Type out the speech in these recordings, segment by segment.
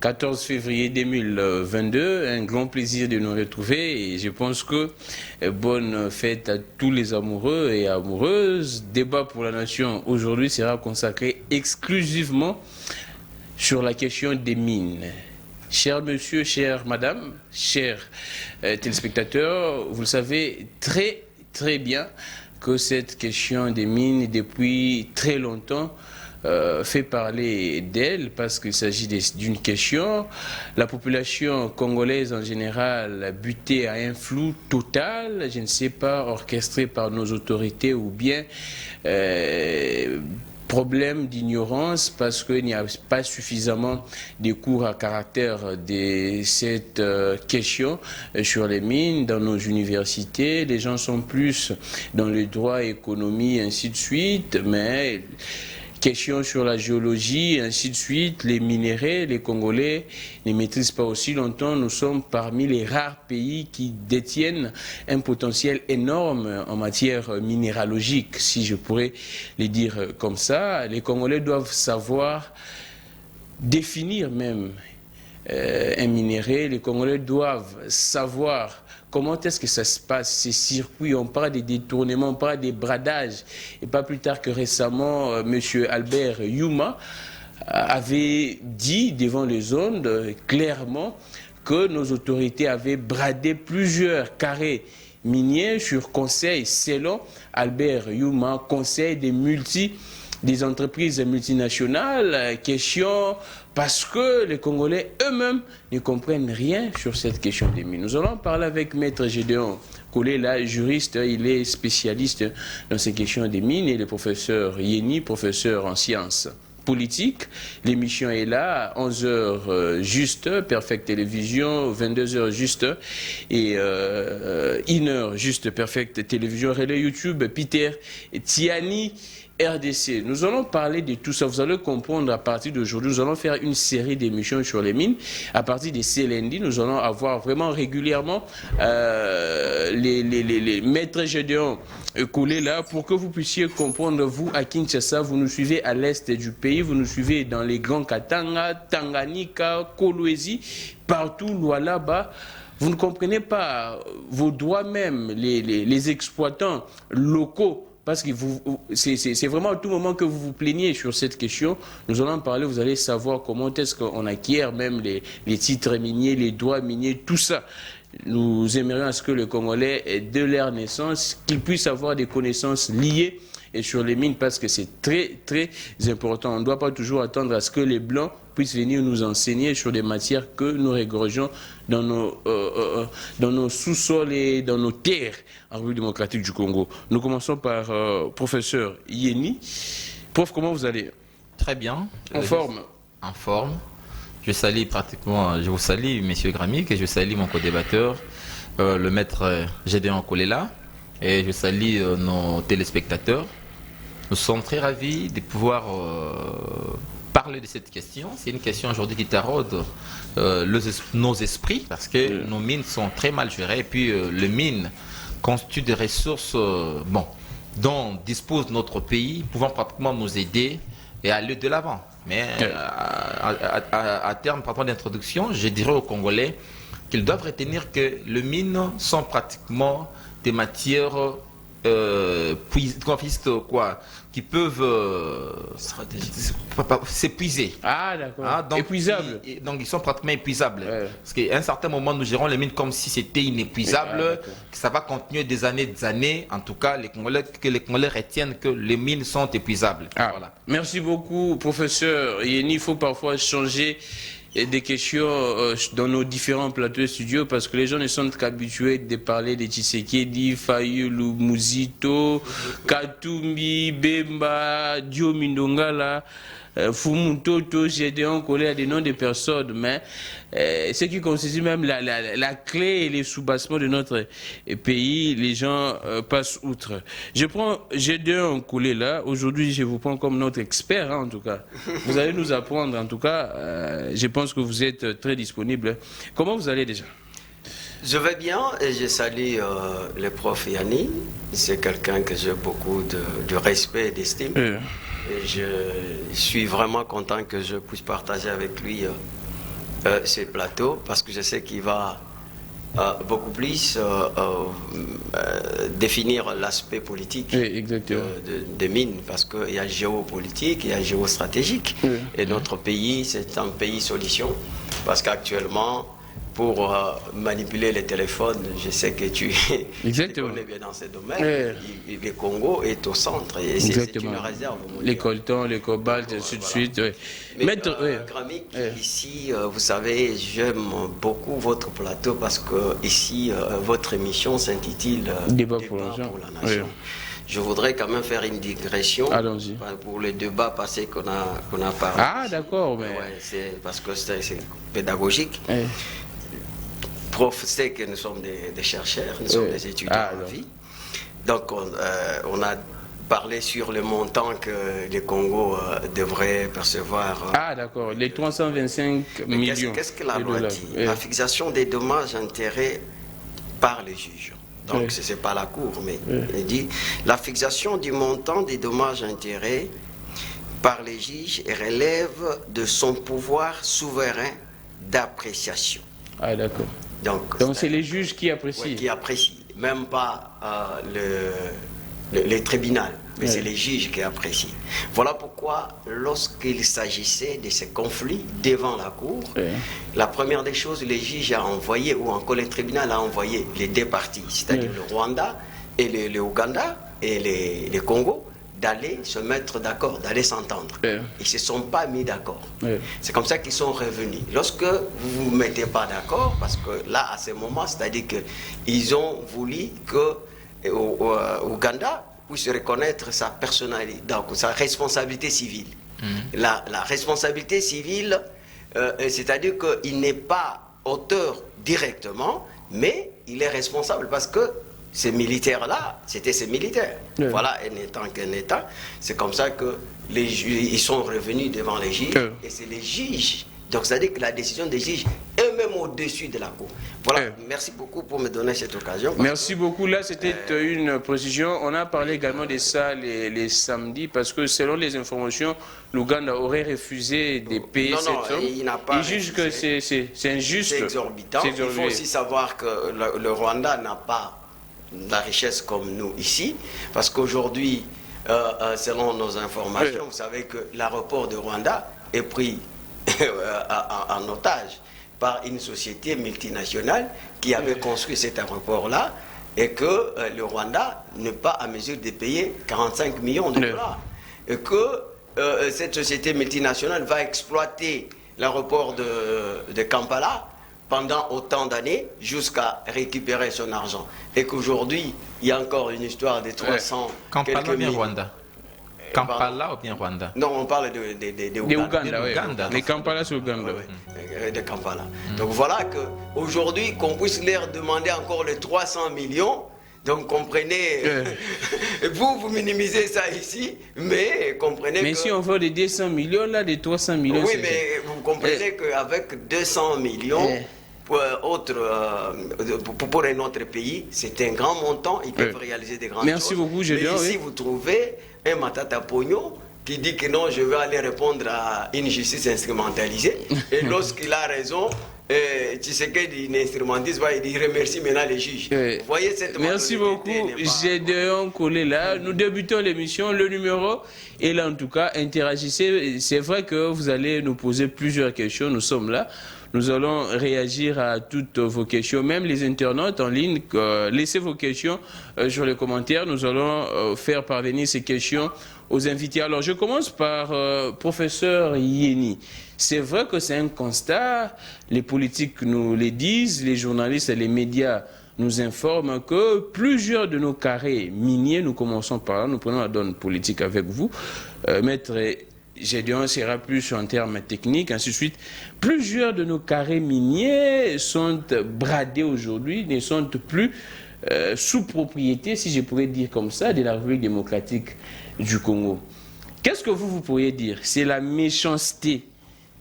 14 février 2022, un grand plaisir de nous retrouver et je pense que bonne fête à tous les amoureux et amoureuses. Débat pour la nation aujourd'hui sera consacré exclusivement sur la question des mines. Chers monsieur, chère madame, chers téléspectateurs, vous le savez très bien que cette question des mines depuis très longtemps fait parler d'elle parce qu'il s'agit d'une question. La population congolaise en général butée à un flou total, je ne sais pas, orchestré par nos autorités ou bien problème d'ignorance parce qu'il n'y a pas suffisamment de cours à caractère de cette question sur les mines dans nos universités. Les gens sont plus dans le droit, économie, ainsi de suite, mais question sur la géologie, ainsi de suite, les minéraux, les Congolais ne maîtrisent pas aussi longtemps. Nous sommes parmi les rares pays qui détiennent un potentiel énorme en matière minéralogique, si je pourrais le dire comme ça. Les Congolais doivent savoir définir même un minerai. Les Congolais doivent savoir comment est-ce que ça se passe, ces circuits. On parle des détournements, on parle des bradages. Et pas plus tard que récemment, M. Albert Yuma avait dit devant les ondes clairement que nos autorités avaient bradé plusieurs carrés miniers sur conseil, selon Albert Yuma, conseil des entreprises multinationales. Question parce que les Congolais eux-mêmes ne comprennent rien sur cette question des mines. Nous allons parler avec Maître Gédéon Kolela, juriste, il est spécialiste dans ces questions des mines, et le professeur Yeni, professeur en sciences politiques. L'émission est là à 11h juste, Perfect Télévision, 22h juste et 1h juste, Perfect Télévision, relais YouTube, Peter Tiani, RDC. Nous allons parler de tout ça. Vous allez comprendre à partir d'aujourd'hui. Nous allons faire une série d'émissions sur les mines. À partir de ce lundi, nous allons avoir vraiment régulièrement les maîtres Gédéon collés là pour que vous puissiez comprendre. Vous, à Kinshasa, vous nous suivez à l'est du pays. Vous nous suivez dans les grands Katanga, Tanganyika, Kolwezi, partout, là-bas. Vous ne comprenez pas vos droits même, les exploitants locaux. Parce que c'est vraiment à tout moment que vous vous plaignez sur cette question. Nous allons en parler, vous allez savoir comment est-ce qu'on acquiert même les titres miniers, les droits miniers, tout ça. Nous aimerions à ce que le Congolais, de leur naissance, qu'ils puissent avoir des connaissances liées et sur les mines parce que c'est très important. On ne doit pas toujours attendre à ce que les Blancs puissent venir nous enseigner sur des matières que nous regorgeons dans nos sous-sols et dans nos terres en République démocratique du Congo. Nous commençons par professeur Yeni. Prof, comment vous allez? Très bien. En forme? En forme. Je vous salue, messieurs Gramic, et je salue mon co-débatteur, le maître Gédéon Kolela, et je salue nos téléspectateurs. Nous sommes très ravis de pouvoir parler de cette question. C'est une question aujourd'hui qui taraude nos esprits parce que nos mines sont très mal gérées et puis les mines constituent des ressources dont dispose notre pays, pouvant pratiquement nous aider et aller de l'avant. Mais à terme, par rapport à l'introduction, je dirais aux Congolais qu'ils doivent retenir que les mines sont pratiquement des matières qui peuvent s'épuiser. Ah d'accord. Épuisables. Donc ils sont pratiquement épuisables. Ouais. Parce qu'à un certain moment, nous gérons les mines comme si c'était inépuisable, que ça va continuer des années. En tout cas, que les Congolais retiennent que les mines sont épuisables. Ah. Voilà. Merci beaucoup, professeur Yeni. Il faut parfois changer des questions dans nos différents plateaux studios parce que les gens ne sont qu'habitués de parler de Tshisekedi, Fayulu, Muzito, Katumbi, Bemba, Diomindongala, Fumutoto, Gédéon Kolela, des noms de personnes, mais ce qui constitue même la clé et les sous-bassements de notre pays, les gens passent outre. Je prends Gédéon Kolela, aujourd'hui je vous prends comme notre expert, en tout cas. Vous allez nous apprendre, en tout cas, je pense que vous êtes très disponible. Comment vous allez déjà? Je vais bien et je salue le prof Yanni. C'est quelqu'un que j'ai beaucoup de respect et d'estime. Et je suis vraiment content que je puisse partager avec lui ce plateau parce que je sais qu'il va beaucoup plus définir l'aspect politique de mines, parce qu'il y a géopolitique, il y a géostratégique. Et notre pays, c'est un pays solution, parce qu'actuellement, pour manipuler les téléphones, je sais que tu connais bien dans ce domaine, le Congo est au centre, et c'est une réserve mondiale. Les coltons, les cobaltes, ainsi de suite. Mais Gramic, ici, vous savez, j'aime beaucoup votre plateau, parce que ici, votre émission s'intitule Débat pour la Nation. Je voudrais quand même faire une digression pour le débat passé qu'on a parlé. Ah, d'accord. Mais... c'est parce que c'est pédagogique. Prof sait que nous sommes des chercheurs, nous sommes des étudiants en vie. Donc on a parlé sur le montant que le Congo devrait percevoir. Ah d'accord, les 325 millions. Qu'est-ce que la loi dit? La fixation des dommages-intérêts par les juges. Donc ce n'est pas la Cour, mais il dit la fixation du montant des dommages-intérêts par les juges relève de son pouvoir souverain d'appréciation. Ah d'accord. Donc c'est les juges qui apprécient. Oui, qui apprécient, même pas les tribunaux, mais c'est les juges qui apprécient. Voilà pourquoi, lorsqu'il s'agissait de ces conflits devant la Cour, la première des choses, les juges ont envoyé, ou encore le tribunal a envoyé les deux parties, c'est-à-dire le Rwanda et le Ouganda et le Congo, d'aller se mettre d'accord, d'aller s'entendre. Ils ne se sont pas mis d'accord. C'est comme ça qu'ils sont revenus. Lorsque vous ne vous mettez pas d'accord, parce que là, à ce moment, c'est-à-dire qu'ils ont voulu que Ouganda puisse reconnaître sa personnalité, donc sa responsabilité civile. La responsabilité civile, c'est-à-dire qu'il n'est pas auteur directement, mais il est responsable parce que ces militaires-là, c'était ces militaires. Voilà, un État qu'un État. C'est comme ça que ils sont revenus devant les juges. Et c'est les juges. Donc, c'est-à-dire que la décision des juges est même au-dessus de la Cour. Voilà, merci beaucoup pour me donner cette occasion. Merci beaucoup. Là, c'était une précision. On a parlé également de ça les samedis, parce que selon les informations, l'Ouganda aurait refusé de payer cette somme. Il n'a pas. Il juge que c'est injuste. C'est exorbitant. Il faut aussi savoir que le Rwanda n'a pas la richesse comme nous ici, parce qu'aujourd'hui, selon nos informations, vous savez que l'aéroport de Rwanda est pris en otage par une société multinationale qui avait construit cet aéroport-là, et que le Rwanda n'est pas à mesure de payer 45 millions de dollars. Et que cette société multinationale va exploiter l'aéroport de Kampala pendant autant d'années jusqu'à récupérer son argent. Et qu'aujourd'hui, il y a encore une histoire de 300 Kampala ou bien Rwanda? Kampala ou bien Rwanda? Non, on parle de Ouganda. Mais Kampala, c'est Ouganda. De Kampala. Donc voilà qu'aujourd'hui, qu'on puisse leur demander encore les 300 millions, donc comprenez, vous minimisez ça ici, mais comprenez mais si on veut des 200 millions, là, des 300 millions... Oui, mais vous comprenez qu'avec 200 millions... Pour un autre pays, c'est un grand montant, ils peuvent réaliser des grandes choses. Merci beaucoup, Gédéon. Mais ici, vous trouvez un Matata Pogno qui dit que non, je vais aller répondre à une justice instrumentalisée. Et lorsqu'il a raison, Tshisekedi instrumentalise, il remercie maintenant les juges. Vous voyez cette Merci beaucoup, Gédéon Kolela. Nous débutons l'émission. Le numéro est là en tout cas. Interagissez. C'est vrai que vous allez nous poser plusieurs questions. Nous sommes là. Nous allons réagir à toutes vos questions, même les internautes en ligne. Laissez vos questions sur les commentaires. Nous allons faire parvenir ces questions aux invités. Alors, je commence par professeur Yeni. C'est vrai que c'est un constat. Les politiques nous le disent, les journalistes et les médias nous informent que plusieurs de nos carrés miniers, nous commençons par là, nous prenons la donne politique avec vous, Maître Gédéon sera plus en termes techniques, ainsi de suite. Plusieurs de nos carrés miniers sont bradés aujourd'hui, ne sont plus sous propriété, si je pourrais dire comme ça, de la République démocratique du Congo. Qu'est-ce que vous pourriez dire? C'est la méchanceté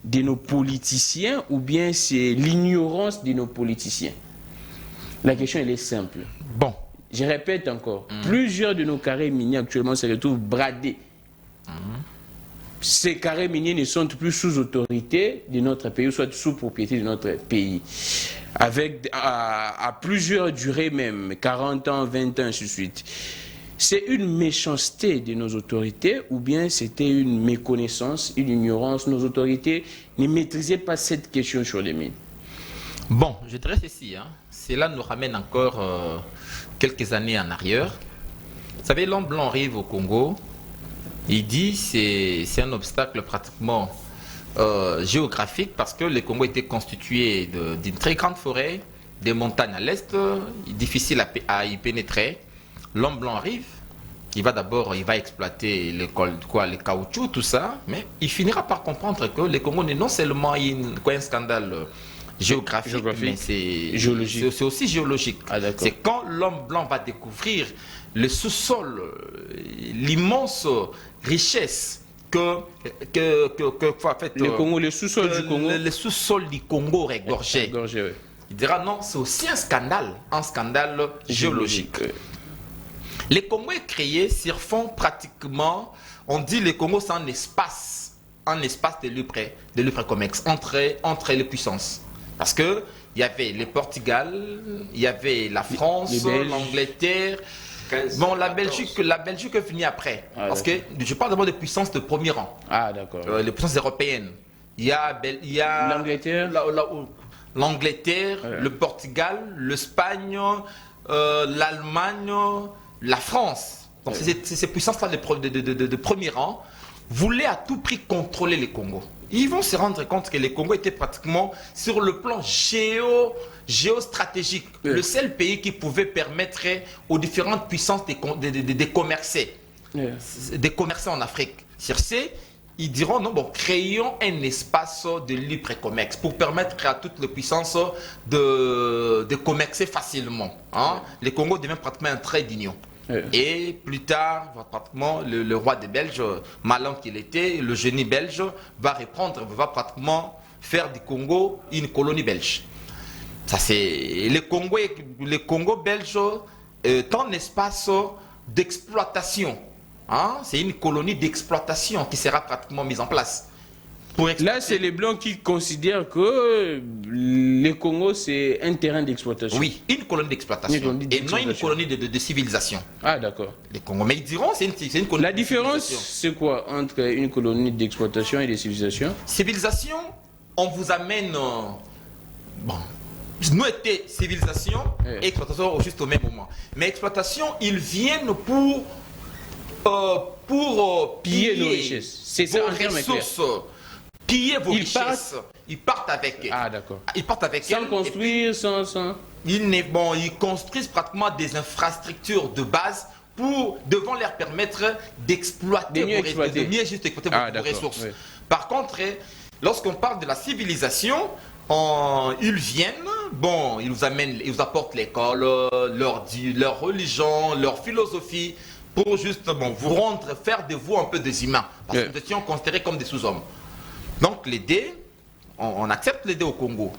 de nos politiciens ou bien c'est l'ignorance de nos politiciens? La question, elle est simple. Bon. Je répète encore. Plusieurs de nos carrés miniers actuellement se retrouvent bradés. ces carrés miniers ne sont plus sous autorité de notre pays, ou soit sous propriété de notre pays, avec à plusieurs durées même, 40 ans, 20 ans, ainsi de suite. C'est une méchanceté de nos autorités ou bien c'était une méconnaissance, une ignorance? Nos autorités ne maîtrisaient pas cette question sur les mines. Bon, je dirais ceci, hein. Cela nous ramène encore quelques années en arrière. Vous savez, l'homme blanc arrive au Congo, il dit que c'est un obstacle pratiquement géographique parce que le Congo était constitué d'une très grande forêt, des montagnes à l'est, difficile à y pénétrer. L'homme blanc arrive, il va exploiter le caoutchouc, tout ça, mais il finira par comprendre que le Congo n'est non seulement un scandale géographique, mais c'est aussi géologique. Ah, c'est quand l'homme blanc va découvrir le sous-sol, l'immense richesse que le sous-sol du Congo, le sous-sol du Congo regorgeait. Oui. Il dira non, c'est aussi un scandale géologique. Le Congo est créé sur fond pratiquement, on dit le Congo c'est un espace de libre commerce entre les puissances. Parce que il y avait le Portugal, il y avait la France, l'Angleterre. Bon, la Belgique est venue après. Parce que je parle d'abord des puissances de premier rang. Ah, d'accord. Les puissances européennes. Il y a l'Angleterre, le Portugal, l'Espagne, l'Allemagne, la France. Donc ces puissances-là de premier rang voulaient à tout prix contrôler le Congo. Ils vont se rendre compte que le Congo était pratiquement sur le plan géostratégique, le seul pays qui pouvait permettre aux différentes puissances de commercer, de commercer en Afrique. Sur ce, ils diront non, bon, créons un espace de libre commerce pour permettre à toutes les puissances de commercer facilement. Hein. Le Congo devient pratiquement un trait d'union. Et plus tard, pratiquement, le roi des Belges, malin qu'il était, le génie belge, va pratiquement faire du Congo une colonie belge. Ça, c'est le Congo belge est un espace d'exploitation. Hein? C'est une colonie d'exploitation qui sera pratiquement mise en place. Là, c'est les Blancs qui considèrent que le Congo, c'est un terrain d'exploitation. Oui, une colonie d'exploitation. Et non une colonie de civilisation. Ah, d'accord. Les Congo, mais ils diront c'est une colonie. La différence, c'est quoi entre une colonie d'exploitation et de civilisation? Civilisation, on vous amène... bon, nous étions civilisation et exploitation juste au même moment. Mais exploitation, ils viennent pour piller nos richesses. C'est ça, en termes clairs. Piller vos richesses. Ils partent avec. Ah, d'accord. Ils partent avec. Sans construire, sans... Ils construisent pratiquement des infrastructures de base devant leur permettre d'exploiter, de mieux exploiter vos ressources. Oui. Par contre, lorsqu'on parle de la civilisation, ils viennent, bon, ils vous apportent l'école, leur religion, leur philosophie, pour juste faire de vous un peu des humains. Parce que nous étions considérés comme des sous-hommes. Donc l'idée, on accepte l'idée au Congo.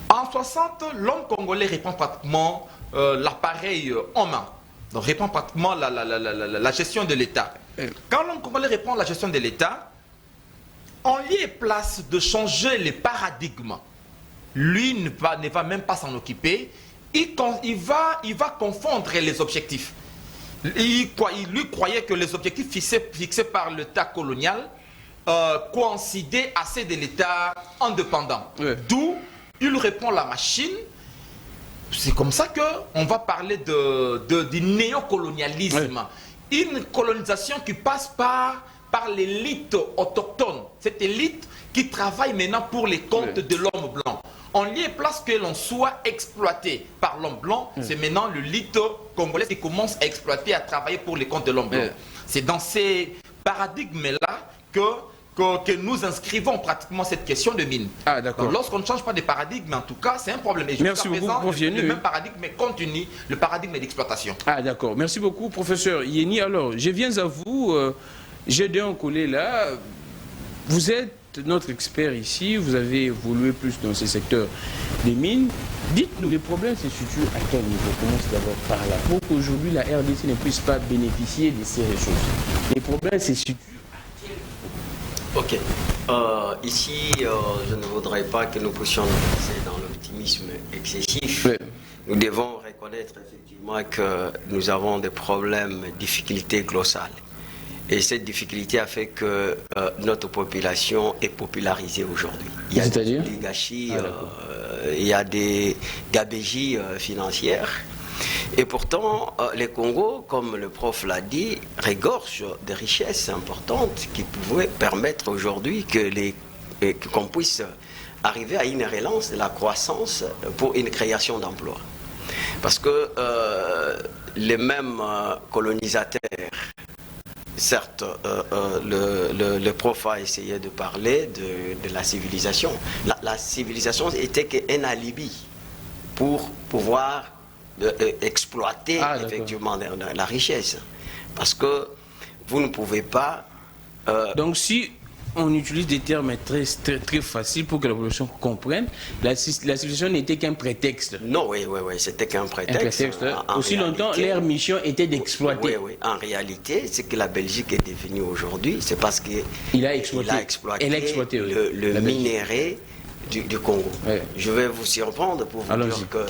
En 60, l'homme congolais reprend pratiquement l'appareil en main. Donc reprend pratiquement la gestion de l'État. Quand l'homme congolais reprend la gestion de l'État, on lui est place de changer les paradigmes. Lui ne va même pas s'en occuper. Il va confondre les objectifs. Il lui croyait que les objectifs fixés par l'État colonial coïncidaient à ceux de l'État indépendant. D'où il répond la machine. C'est comme ça qu'on va parler du néocolonialisme. Une colonisation qui passe par l'élite autochtone. Cette élite qui travaille maintenant pour les comptes de l'homme blanc. On lui est place que l'on soit exploité par l'homme blanc. C'est maintenant l'élite congolaise qui commence à exploiter, à travailler pour les comptes de l'homme blanc. C'est dans ces paradigmes-là que nous inscrivons pratiquement cette question de mine. Ah, d'accord. Lorsqu'on ne change pas de paradigme, en tout cas, c'est un problème. Et merci beaucoup, professeur. Le même paradigme continue, le paradigme d'exploitation. Ah, d'accord. Merci beaucoup, professeur Yeni. Alors, je viens à vous. Gédéon Collé, là, vous êtes notre expert ici, vous avez évolué plus dans ce secteur des mines. Dites-nous, les problèmes se situent à quel niveau? Commence d'abord par là, pour qu'aujourd'hui la RDC ne puisse pas bénéficier de ces ressources. Les problèmes se situent à quel niveau? Ok. Ici, je ne voudrais pas que nous puissions nous lancer dans l'optimisme excessif. Oui. Nous devons reconnaître effectivement que nous avons des problèmes, difficultés glossales. Et cette difficulté a fait que notre population est popularisée aujourd'hui. Il y a des oligarchies, il y a des gabégies financières. Et pourtant, les Congos, comme le prof l'a dit, regorgent de richesses importantes qui pouvaient permettre aujourd'hui qu'on puisse arriver à une relance de la croissance pour une création d'emplois. Parce que les mêmes colonisateurs, certes, le prof a essayé de parler de la civilisation. La civilisation était qu'un alibi pour pouvoir exploiter effectivement la richesse. Parce que vous ne pouvez pas... Donc si on utilise des termes très faciles pour que la population comprenne, la civilisation n'était qu'un prétexte. Non, oui, c'était qu'un prétexte. Aussi longtemps, leur mission était d'exploiter. Oui. En réalité, ce que la Belgique est devenue aujourd'hui, c'est parce qu'il a exploité le minerai du Congo. Oui. Je vais vous surprendre pour vous dire que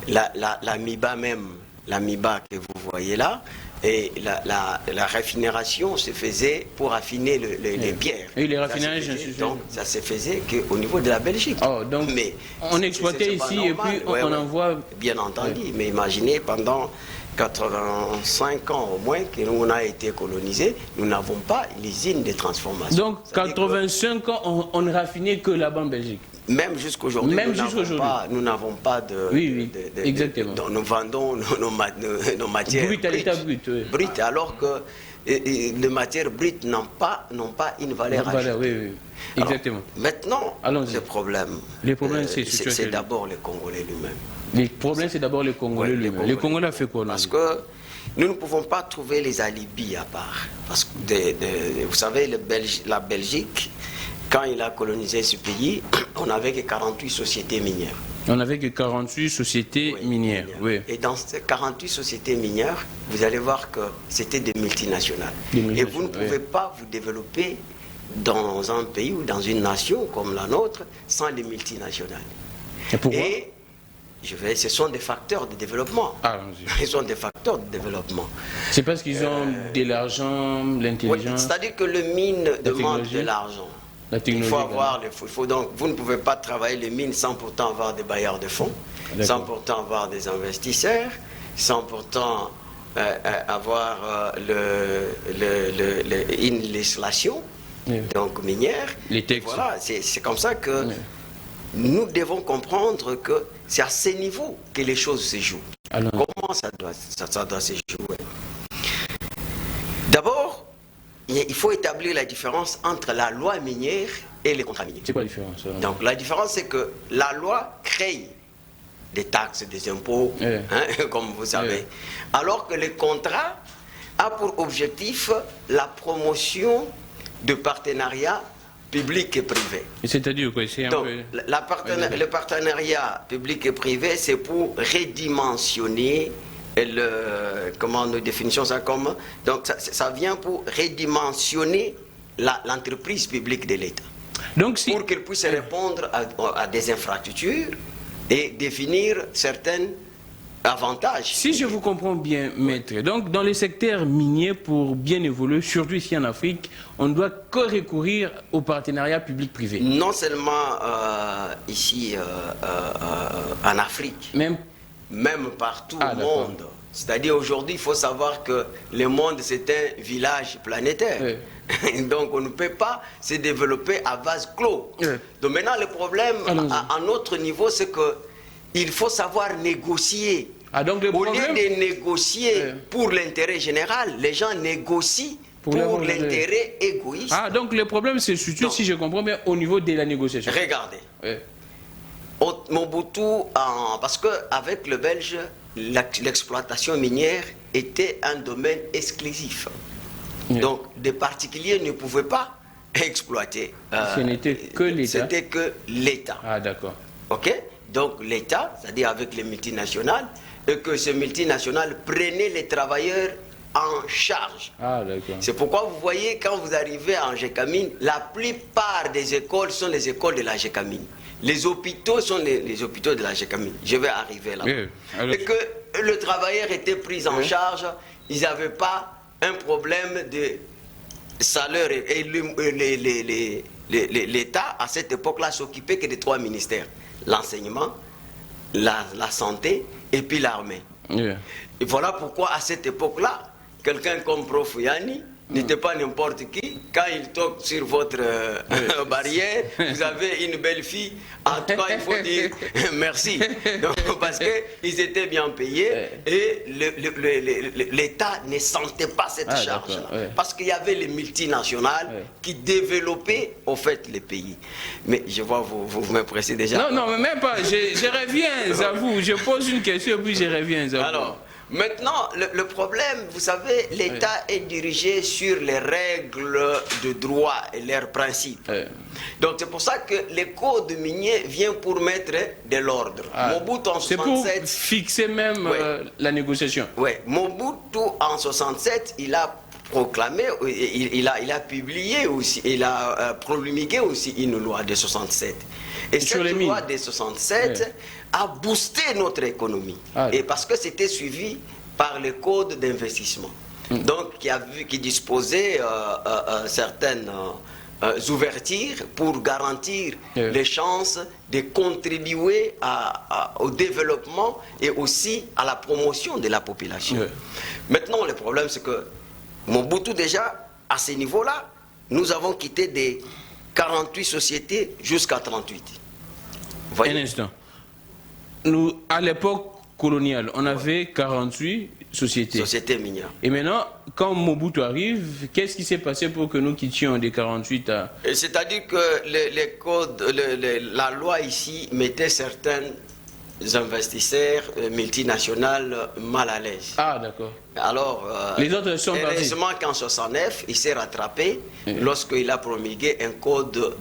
la MIBA même, la MIBA que vous voyez là, et la raffinération se faisait pour affiner les pierres. Et les raffinages, donc ça se faisait qu'au niveau de la Belgique. Oh, donc mais on exploitait ici normal. Et puis on envoie... Bien entendu, mais imaginez pendant 85 ans au moins que nous on a été colonisés, nous n'avons pas l'usine de transformation. Donc 85 ans, on ne raffinait que là-bas en Belgique. Même jusqu'aujourd'hui, nous n'avons pas de... Oui, exactement. Nous vendons nos matières brutes à l'état brut. Oui. Brutes, alors que les matières brutes n'ont pas une valeur ajoutée. Oui, exactement. Alors, maintenant, le problème c'est d'abord les Congolais lui-même. Le problème, c'est d'abord les Congolais lui-même. Les Congolais ont fait quoi? Parce que nous ne pouvons pas trouver les alibis à part. Parce que, vous savez, la Belgique... Quand il a colonisé ce pays, on n'avait que 48 sociétés minières. On n'avait que 48 sociétés minières, oui. Et dans ces 48 sociétés minières, vous allez voir que c'était des multinationales. Et vous ne pouvez pas vous développer dans un pays ou dans une nation comme la nôtre sans les multinationales. Et pourquoi? Ce sont des facteurs de développement. Ils sont des facteurs de développement. C'est parce qu'ils ont de l'argent, l'intelligence. C'est-à-dire que le mine demande de l'argent. Il faut avoir, donc, vous ne pouvez pas travailler les mines sans pourtant avoir des bailleurs de fonds, sans pourtant avoir des investisseurs, sans pourtant avoir une législation donc minière. Les textes. Voilà, c'est comme ça que nous devons comprendre que c'est à ce niveau que les choses se jouent. Alors, comment ça doit se jouer? D'abord, il faut établir la différence entre la loi minière et les contrats miniers. C'est quoi la différence? Donc la différence, c'est que la loi crée des taxes, des impôts, comme vous savez, alors que le contrat a pour objectif la promotion de partenariats publics et privés. C'est-à-dire quoi? Donc, le partenariat public et privé, c'est pour redimensionner comment nous définissons ça comme... Donc ça vient pour redimensionner l'entreprise publique de l'État. Pour qu'elle puisse répondre à des infrastructures et définir certains avantages. Si je vous comprends bien, maître, donc dans les secteurs miniers, pour bien évoluer, surtout ici en Afrique, on doit que recourir au partenariat public-privé. Non seulement ici en Afrique, même partout au monde. C'est-à-dire aujourd'hui, il faut savoir que le monde, c'est un village planétaire. Donc on ne peut pas se développer à vase clos. Donc maintenant, le problème à notre niveau, c'est qu'il faut savoir négocier. Donc Au lieu de négocier pour l'intérêt général, les gens négocient pour l'intérêt égoïste. Donc le problème, c'est surtout, si je comprends bien, au niveau de la négociation. Regardez. Mobutu, parce qu'avec le Belge, l'exploitation minière était un domaine exclusif. Donc, des particuliers ne pouvaient pas exploiter. Ce n'était que l'État. C'était que l'État. D'accord. OK? Donc, l'État, c'est-à-dire avec les multinationales, et que ces multinationales prenaient les travailleurs en charge. Ah, d'accord. C'est pourquoi vous voyez, quand vous arrivez à Angécamine, la plupart des écoles sont les écoles de l'Angécamine. Les hôpitaux sont les hôpitaux de l'Angécamine. Je vais arriver là. Oui, et que le travailleur était pris en charge, ils n'avaient pas un problème de salaire. Et l'État, à cette époque-là, s'occupait que de 3 ministères. L'enseignement, la santé et puis l'armée. Et voilà pourquoi, à cette époque-là, quelqu'un comme Prof Yanni n'était pas n'importe qui. Quand il toque sur votre barrière, vous avez une belle fille. En tout cas, il faut dire merci. Donc, parce qu'ils étaient bien payés et l'État ne sentait pas cette charge-là. Parce qu'il y avait les multinationales qui développaient, au fait, les pays. Mais je vois, vous me pressez déjà. Non, non, mais même pas. Je reviens à vous. Je pose une question, puis je reviens à vous. Alors, maintenant, le problème, vous savez, l'État est dirigé sur les règles de droit et leurs principes. Donc c'est pour ça que les codes miniers viennent pour mettre de l'ordre. Mobutu en 67... C'est pour fixer même la négociation. Oui, Mobutu en 67, il a proclamé, il a publié aussi, il a promulgué aussi une loi de 67. Et cette loi de 67 a boosté notre économie. Et parce que c'était suivi par le code d'investissement. Donc, qui disposait certaines ouvertures pour garantir les chances de contribuer au développement et aussi à la promotion de la population. Maintenant, le problème, c'est que Mobutu, déjà, à ce niveau-là, nous avons quitté des 48 sociétés jusqu'à 38. Un instant. Nous, à l'époque coloniale, on avait 48 sociétés. Sociétés minières. Et maintenant, quand Mobutu arrive, qu'est-ce qui s'est passé pour que nous quittions des 48 à... C'est-à-dire que les codes, la loi ici mettait certains investisseurs multinationaux mal à l'aise. Ah, d'accord. Alors, les autres sont heureusement qu'en 69, il s'est rattrapé lorsqu'il a promulgué un code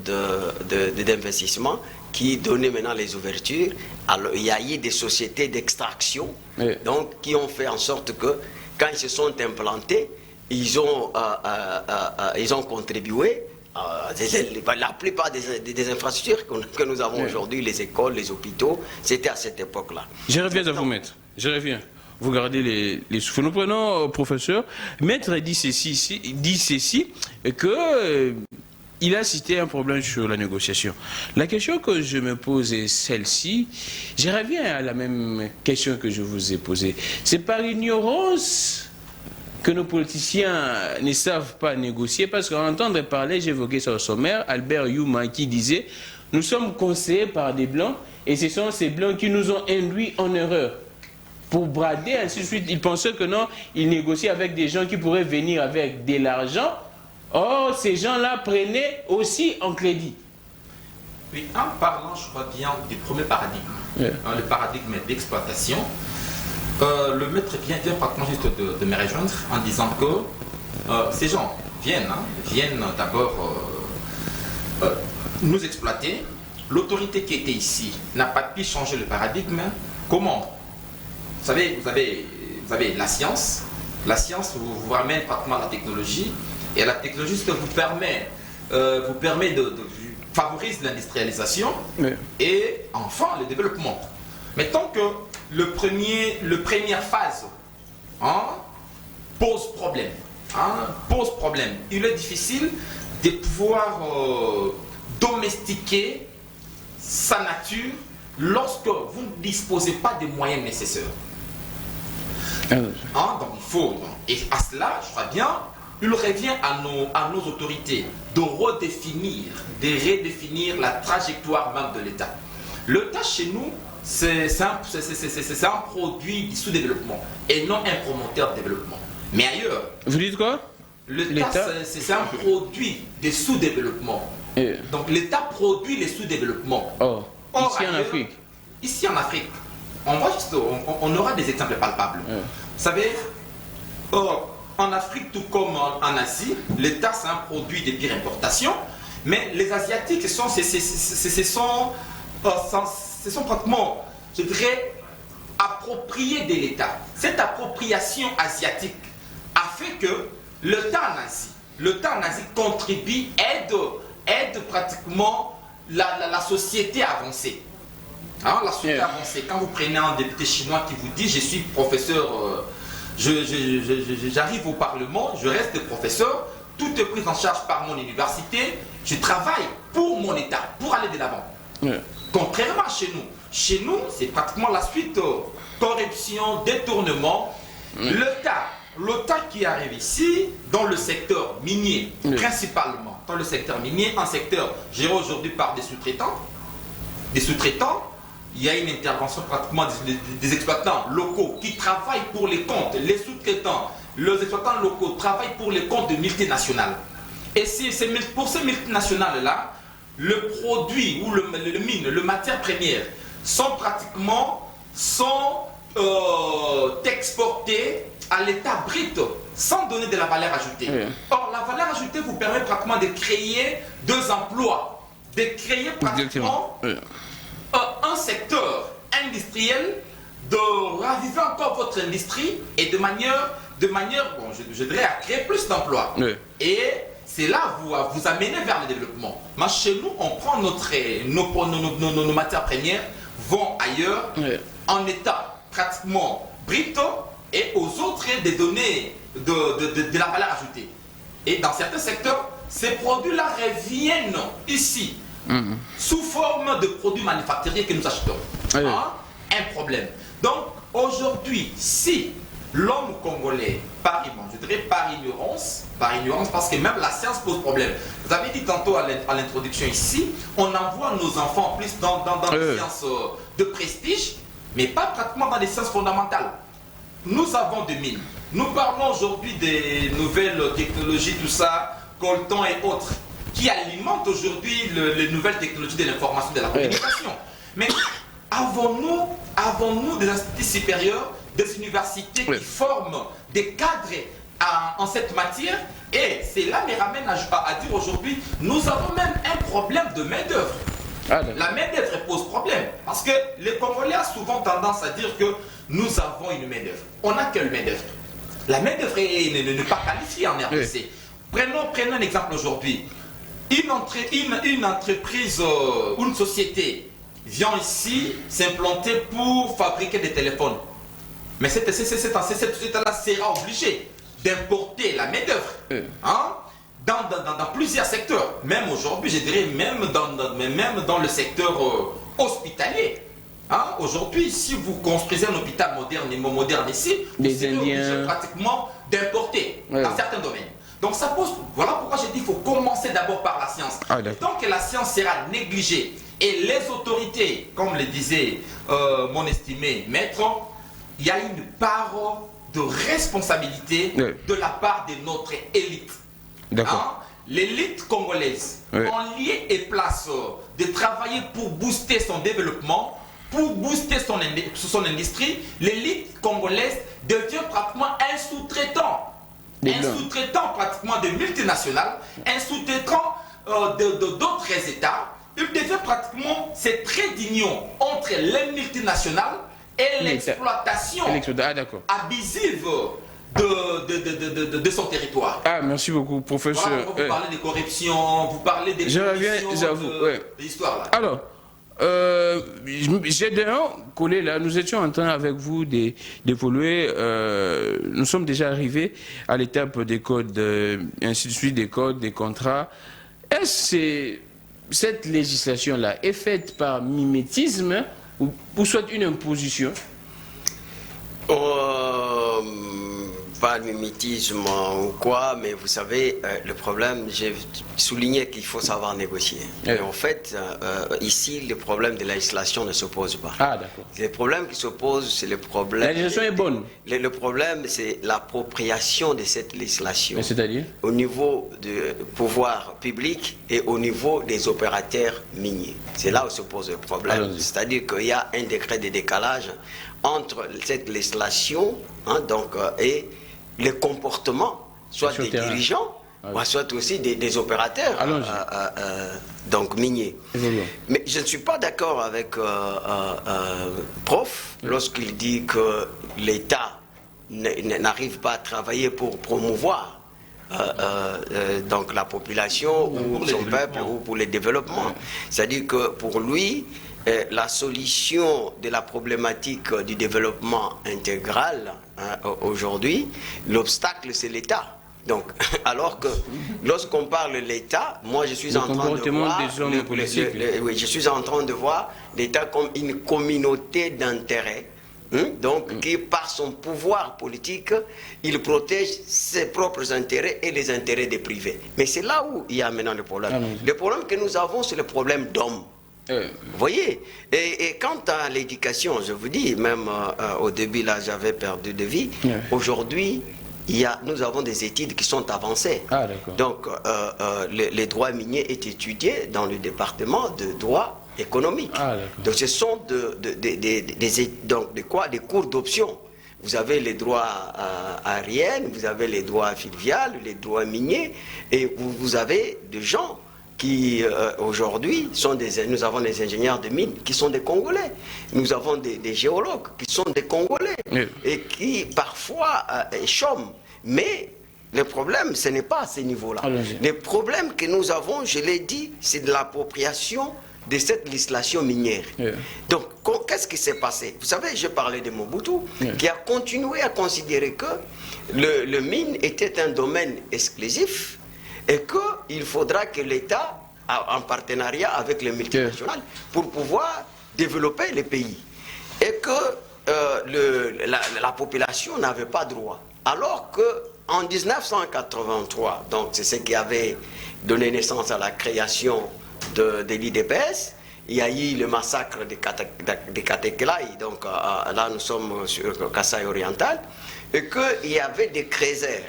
d'investissement qui donnait maintenant les ouvertures. Alors, il y a eu des sociétés d'extraction donc, qui ont fait en sorte que, quand ils se sont implantés, ils ont contribué la plupart des infrastructures que nous avons aujourd'hui, les écoles, les hôpitaux, c'était à cette époque-là. Je reviens à vous, maître. Je reviens. Vous gardez les souffles. Nous prenons, professeur. Maître dit ceci que il a cité un problème sur la négociation. La question que je me pose est celle-ci. Je reviens à la même question que je vous ai posée. C'est par ignorance que nos politiciens ne savent pas négocier, parce qu'en entendre parler, j'évoquais ça au sommaire, Albert Youma qui disait « Nous sommes conseillés par des Blancs et ce sont ces Blancs qui nous ont induits en erreur. » Pour brader, ainsi de suite, ils pensaient que non, ils négociaient avec des gens qui pourraient venir avec de l'argent. Or, ces gens-là prenaient aussi en crédit. Oui, en parlant, je crois bien, du premier paradigme, le paradigme d'exploitation, le maître vient pratiquement juste de me rejoindre en disant que ces gens viennent d'abord nous exploiter. L'autorité qui était ici n'a pas pu changer le paradigme. Comment? Vous savez, vous avez la science. La science vous ramène pratiquement à la technologie. Et la technologie vous permet de favorise l'industrialisation et enfin le développement. Mais tant que le première phase pose problème, il est difficile de pouvoir domestiquer sa nature lorsque vous ne disposez pas des moyens nécessaires. Donc il faut, et à cela, je crois bien, il revient à nos autorités de redéfinir la trajectoire même de l'État. L'État chez nous, c'est un produit du sous-développement et non un promoteur de développement. Mais ailleurs, vous dites quoi? L'État, c'est un produit de sous-développement. Donc l'État produit les sous-développements. Ici en Afrique, on aura des exemples palpables. Vous savez, en Afrique, tout comme en Asie, l'État c'est un produit de pire importation, mais les Asiatiques ce sont pratiquement, je dirais, appropriés de l'État. Cette appropriation asiatique a fait que l'État nazi contribue, aide pratiquement la société à avancer. Hein, la société avancée. Quand vous prenez un député chinois qui vous dit je suis professeur, j'arrive au Parlement, je reste professeur, tout est pris en charge par mon université, je travaille pour mon État, pour aller de l'avant. Contrairement à chez nous, c'est pratiquement la suite, corruption, détournement. L'État qui arrive ici, dans le secteur minier, principalement, dans le secteur minier, un secteur géré aujourd'hui par des sous-traitants, il y a une intervention pratiquement des exploitants locaux qui travaillent pour les comptes, les sous-traitants, les exploitants locaux travaillent pour les comptes de multinationales. Et pour ces multinationales-là, le produit ou le mine, le matière première, sont exportés à l'état brut sans donner de la valeur ajoutée. Or, la valeur ajoutée vous permet pratiquement de créer 2 emplois, de créer pratiquement un secteur industriel, de raviver encore votre industrie et de manière bon, je dirais, à créer plus d'emplois. Et c'est là vous amenez vers le développement. Mais chez nous, on prend nos matières premières, vont ailleurs, en état pratiquement brut, et aux autres de donner de la valeur ajoutée. Et dans certains secteurs, ces produits-là reviennent ici, sous forme de produits manufacturiers que nous achetons. Un problème. Donc, aujourd'hui, si l'homme congolais, par ignorance, parce que même la science pose problème. Vous avez dit tantôt à l'introduction ici, on envoie nos enfants plus dans les sciences de prestige, mais pas pratiquement dans les sciences fondamentales. Nous avons des mines. Nous parlons aujourd'hui des nouvelles technologies, tout ça, coltan et autres, qui alimentent aujourd'hui les nouvelles technologies de l'information, de la communication. Mais avons-nous des instituts supérieurs, des universités qui forment des cadres en cette matière? Et c'est là me ramène à dire aujourd'hui, nous avons même un problème de main-d'œuvre. La main-d'œuvre pose problème. Parce que les Congolais ont souvent tendance à dire que nous avons une main-d'œuvre. On n'a quelle main-d'œuvre? La main-d'œuvre n'est pas qualifiée en RDC. Prenons un exemple aujourd'hui. Une entreprise, une société vient ici s'implanter pour fabriquer des téléphones. Mais cette société-là sera obligée d'importer la main-d'œuvre. Dans plusieurs secteurs. Même aujourd'hui, je dirais même dans le secteur hospitalier. Aujourd'hui, si vous construisez un hôpital moderne ici, vous serez obligé pratiquement d'importer dans certains domaines. Donc ça pose, voilà pourquoi j'ai dit qu'il faut commencer d'abord par la science. Tant que la science sera négligée et les autorités, comme le disait mon estimé maître, il y a une part de responsabilité de la part de notre élite. L'élite congolaise, en lieu et place de travailler pour booster son développement, pour booster son industrie, l'élite congolaise devient pratiquement un sous-traitant. Un sous-traitant pratiquement de multinationales, un sous-traitant d'autres États. Il devient pratiquement ces traits d'union entre les multinationales et l'exploitation abusive de son territoire. Merci beaucoup, professeur. Voilà, vous parlez de corruption, vous parlez des histoires là. Alors, Gédéon Collé, là, nous étions en train avec vous d'évoluer. Nous sommes déjà arrivés à l'étape des codes, ainsi de suite, des codes, des contrats. Est-ce que cette législation-là est faite par mimétisme ou soit une imposition? Pas de mimétisme ou quoi, mais vous savez, le problème, j'ai souligné qu'il faut savoir négocier. Et en fait, ici, le problème de la législation ne se pose pas. D'accord. Le problème qui se pose, c'est le problème... La législation est bonne. Le problème, c'est l'appropriation de cette législation. C'est-à-dire? Au niveau du pouvoir public et au niveau des opérateurs miniers. C'est là où se pose le problème. C'est-à-dire qu'il y a un degré de décalage entre cette législation et le comportement, soit des dirigeants, soit aussi des opérateurs miniers. Mais je ne suis pas d'accord avec Prof lorsqu'il dit que l'État n'arrive pas à travailler pour promouvoir donc la population ou son peuple ou pour le développement. C'est-à-dire que pour lui, la solution de la problématique du développement intégral aujourd'hui, l'obstacle c'est l'État. Donc, alors que lorsqu'on parle de l'État, moi je suis en train de voir oui, je suis en train de voir l'État comme une communauté d'intérêts. Donc, qui par son pouvoir politique, il protège ses propres intérêts et les intérêts des privés. Mais c'est là où il y a maintenant le problème. Le problème que nous avons, c'est le problème d'hommes. Vous voyez, et quant à l'éducation, je vous dis, même au début, là, j'avais perdu de vie. Aujourd'hui, nous avons des études qui sont avancées. Donc, les droits miniers est étudié dans le département de droit économique. Donc, ce sont des cours d'option. Vous avez les droits aériens, vous avez les droits fluviales, les droits miniers, et vous avez des gens qui aujourd'hui sont nous avons des ingénieurs de mines qui sont des Congolais. Nous avons des géologues qui sont des Congolais et qui parfois chôment. Mais le problème, ce n'est pas à ce niveau-là. Le problème que nous avons, je l'ai dit, c'est de l'appropriation de cette législation minière. Donc, qu'est-ce qui s'est passé? Vous savez, je parlais de Mobutu, qui a continué à considérer que le mine était un domaine exclusif et qu'il faudra que l'État, en partenariat avec les multinationales, pour pouvoir développer les pays. Et que la population n'avait pas droit. Alors qu'en 1983, donc c'est ce qui avait donné naissance à la création de l'IDPS, il y a eu le massacre de Katekelai, donc là nous sommes sur Kasaï oriental, et qu'il y avait des créiseurs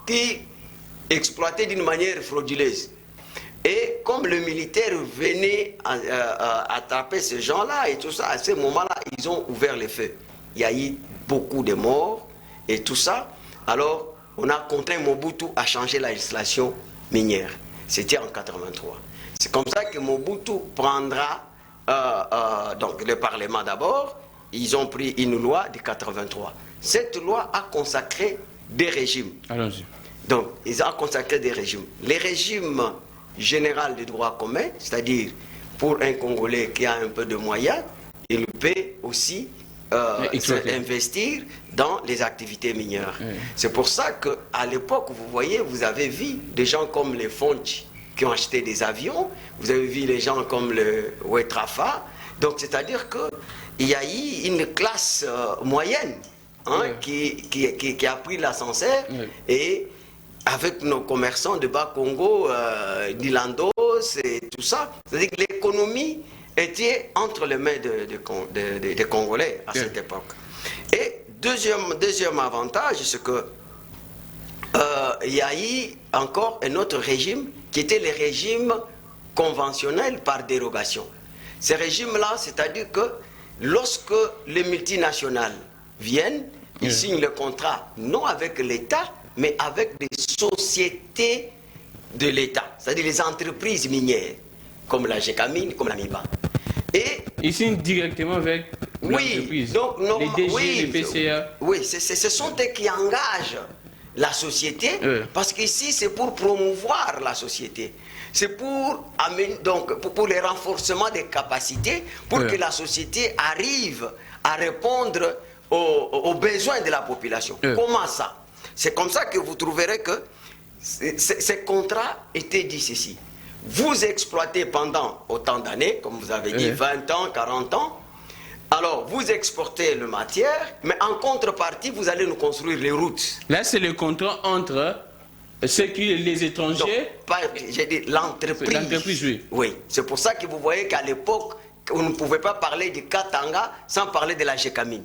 qui exploitaient d'une manière frauduleuse. Et comme le militaire venait attraper ces gens-là et tout ça, à ce moment-là, ils ont ouvert le feu. Il y a eu beaucoup de morts et tout ça. Alors, on a contraint Mobutu à changer la législation minière. C'était en 83. C'est comme ça que Mobutu prendra, donc le Parlement d'abord, ils ont pris une loi de 83. Cette loi a consacré des régimes. Allons-y. Donc, ils ont consacré des régimes. Les régimes général de droit commun, c'est-à-dire pour un Congolais qui a un peu de moyens, il peut aussi investir dans les activités minières. C'est pour ça qu'à l'époque, vous voyez, vous avez vu des gens comme les Fonchi qui ont acheté des avions, vous avez vu les gens comme le Wetrafa. Donc, c'est-à-dire qu'il y a eu une classe moyenne qui a pris l'ascenseur et avec nos commerçants de Bas-Congo, d'Ilandos et tout ça. C'est-à-dire que l'économie était entre les mains des Congolais à cette époque. Et deuxième avantage, c'est que il y a eu encore un autre régime qui était le régime conventionnel par dérogation. Ces régimes-là, c'est-à-dire que lorsque les multinationales viennent, ils signent le contrat non avec l'État, mais avec des sociétés de l'État, c'est-à-dire les entreprises minières, comme la GECAMINE, comme la MIBA. Et ils signent directement avec l'entreprise, donc, les DG, les PCA. Oui, ce sont eux qui engagent la société, parce qu'ici, c'est pour promouvoir la société. C'est pour le renforcement des capacités, pour que la société arrive à répondre aux besoins de la population. Comment ça? C'est comme ça que vous trouverez que ces contrats étaient dit ceci. Vous exploitez pendant autant d'années, comme vous avez dit, 20 ans, 40 ans. Alors, vous exportez le matière, mais en contrepartie, vous allez nous construire les routes. Là, c'est le contrat entre les étrangers. J'ai dit l'entreprise. L'entreprise, oui. Oui, c'est pour ça que vous voyez qu'à l'époque, vous ne pouvez pas parler du Katanga sans parler de la GECAMINE.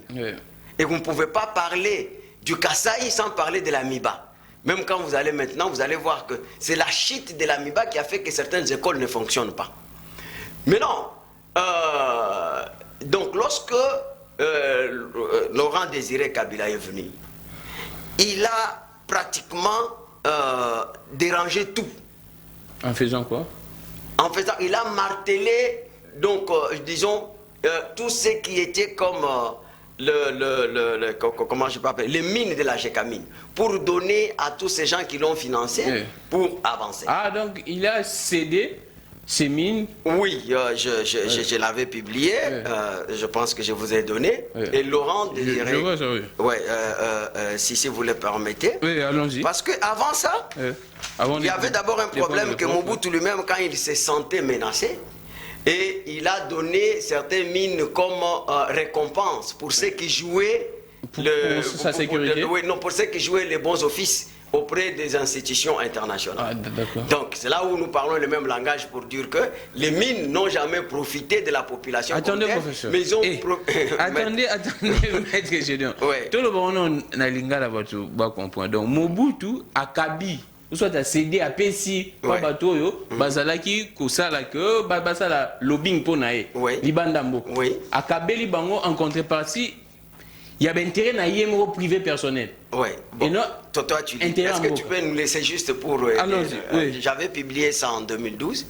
Et vous ne pouvez pas parler du Kasaï sans parler de la MIBA. Même quand vous allez maintenant, vous allez voir que c'est la chute de la MIBA qui a fait que certaines écoles ne fonctionnent pas. Mais non, donc lorsque Laurent Désiré Kabila est venu, il a pratiquement dérangé tout. En faisant quoi? En faisant, il a martelé, donc disons, tout ce qui était comme comment je peux appeler, les mines de la Gécamine pour donner à tous ces gens qui l'ont financé pour avancer. Ah, donc il a cédé ces mines? Oui, je l'avais publié, je pense que je vous ai donné. Et Laurent désirait... Je vois ça, oui. Ouais, si vous le permettez. Oui, allons-y. Parce qu'avant ça, il y avait d'abord un problème que Mobutu lui-même, quand il se sentait menacé, et il a donné certaines mines comme récompense pour ceux qui jouaient pour sa sécurité. Pour ceux qui jouaient les bons offices auprès des institutions internationales. Donc c'est là où nous parlons le même langage pour dire que les mines n'ont jamais profité de la population. Attendez, professeur. Mais ils ont attendez, maître Gédéon. Tout le monde a lingala comprendre. Donc Mobutu a Kabi. Soit à céder à Pessi, pas bateau yo, bazalaki kosala que basala lobbying pour nae. Libandambo. À Kabeli bango en contrepartie, il y a intérêt na yemro privé personnel. Oui. Bon. Et non, toi tu dis. Est-ce que tu peux nous laisser juste pour j'avais publié ça en 2012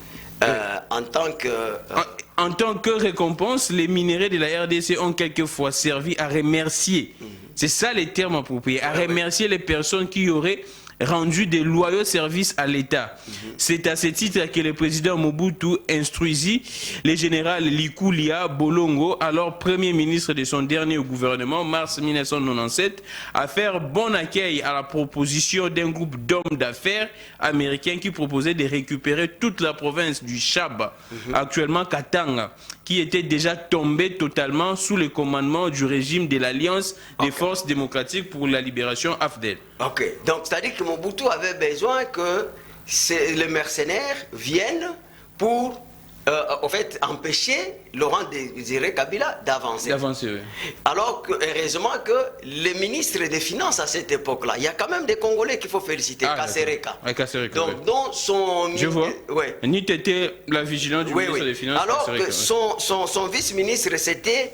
en tant que récompense, les minéraux de la RDC ont quelquefois servi à remercier. C'est ça les termes appropriés, à remercier les personnes qui auraient rendu des loyaux services à l'État. C'est à ce titre que le président Mobutu instruisit le général Likulia Bolongo, alors premier ministre de son dernier gouvernement, mars 1997, à faire bon accueil à la proposition d'un groupe d'hommes d'affaires américains qui proposait de récupérer toute la province du Chab, actuellement Katanga, qui était déjà tombée totalement sous le commandement du régime de l'Alliance des forces démocratiques pour la libération AFDEL. Ok, donc c'est-à-dire que Mobutu avait besoin que les mercenaires viennent pour en fait empêcher Laurent Désiré Kabila d'avancer. Oui. Alors que, heureusement que les ministres des Finances à cette époque-là, il y a quand même des Congolais qu'il faut féliciter, Kasereka. Donc, dont son... Je vois. Ni t'étais la vigilance du ministre des Finances. Alors que son vice-ministre, c'était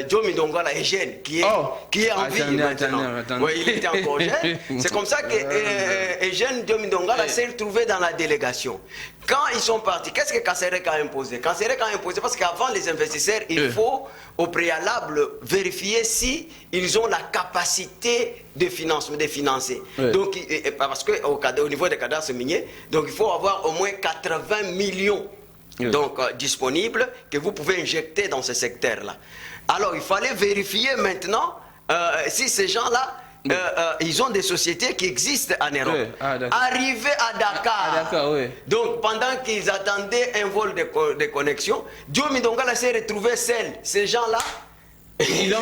Diomi Ndongala Eugène, qui est en vie maintenant. Oui, il était encore jeune. C'est comme ça que Eugène Diomi Ndongala s'est retrouvé dans la délégation. Quand ils sont partis, qu'est-ce que Kasereka a imposé? Kasereka a imposé parce qu'avant les investisseurs, il faut au préalable vérifier si ils ont la capacité de financer. Donc, parce qu'au niveau des cadastres miniers, donc il faut avoir au moins 80 millions disponibles que vous pouvez injecter dans ce secteur-là. Alors, il fallait vérifier maintenant si ces gens-là ils ont des sociétés qui existent en Europe. Arrivés à Dakar, donc pendant qu'ils attendaient un vol de connexion, Diomi Ndongala s'est retrouvé seul. Ces gens-là, ils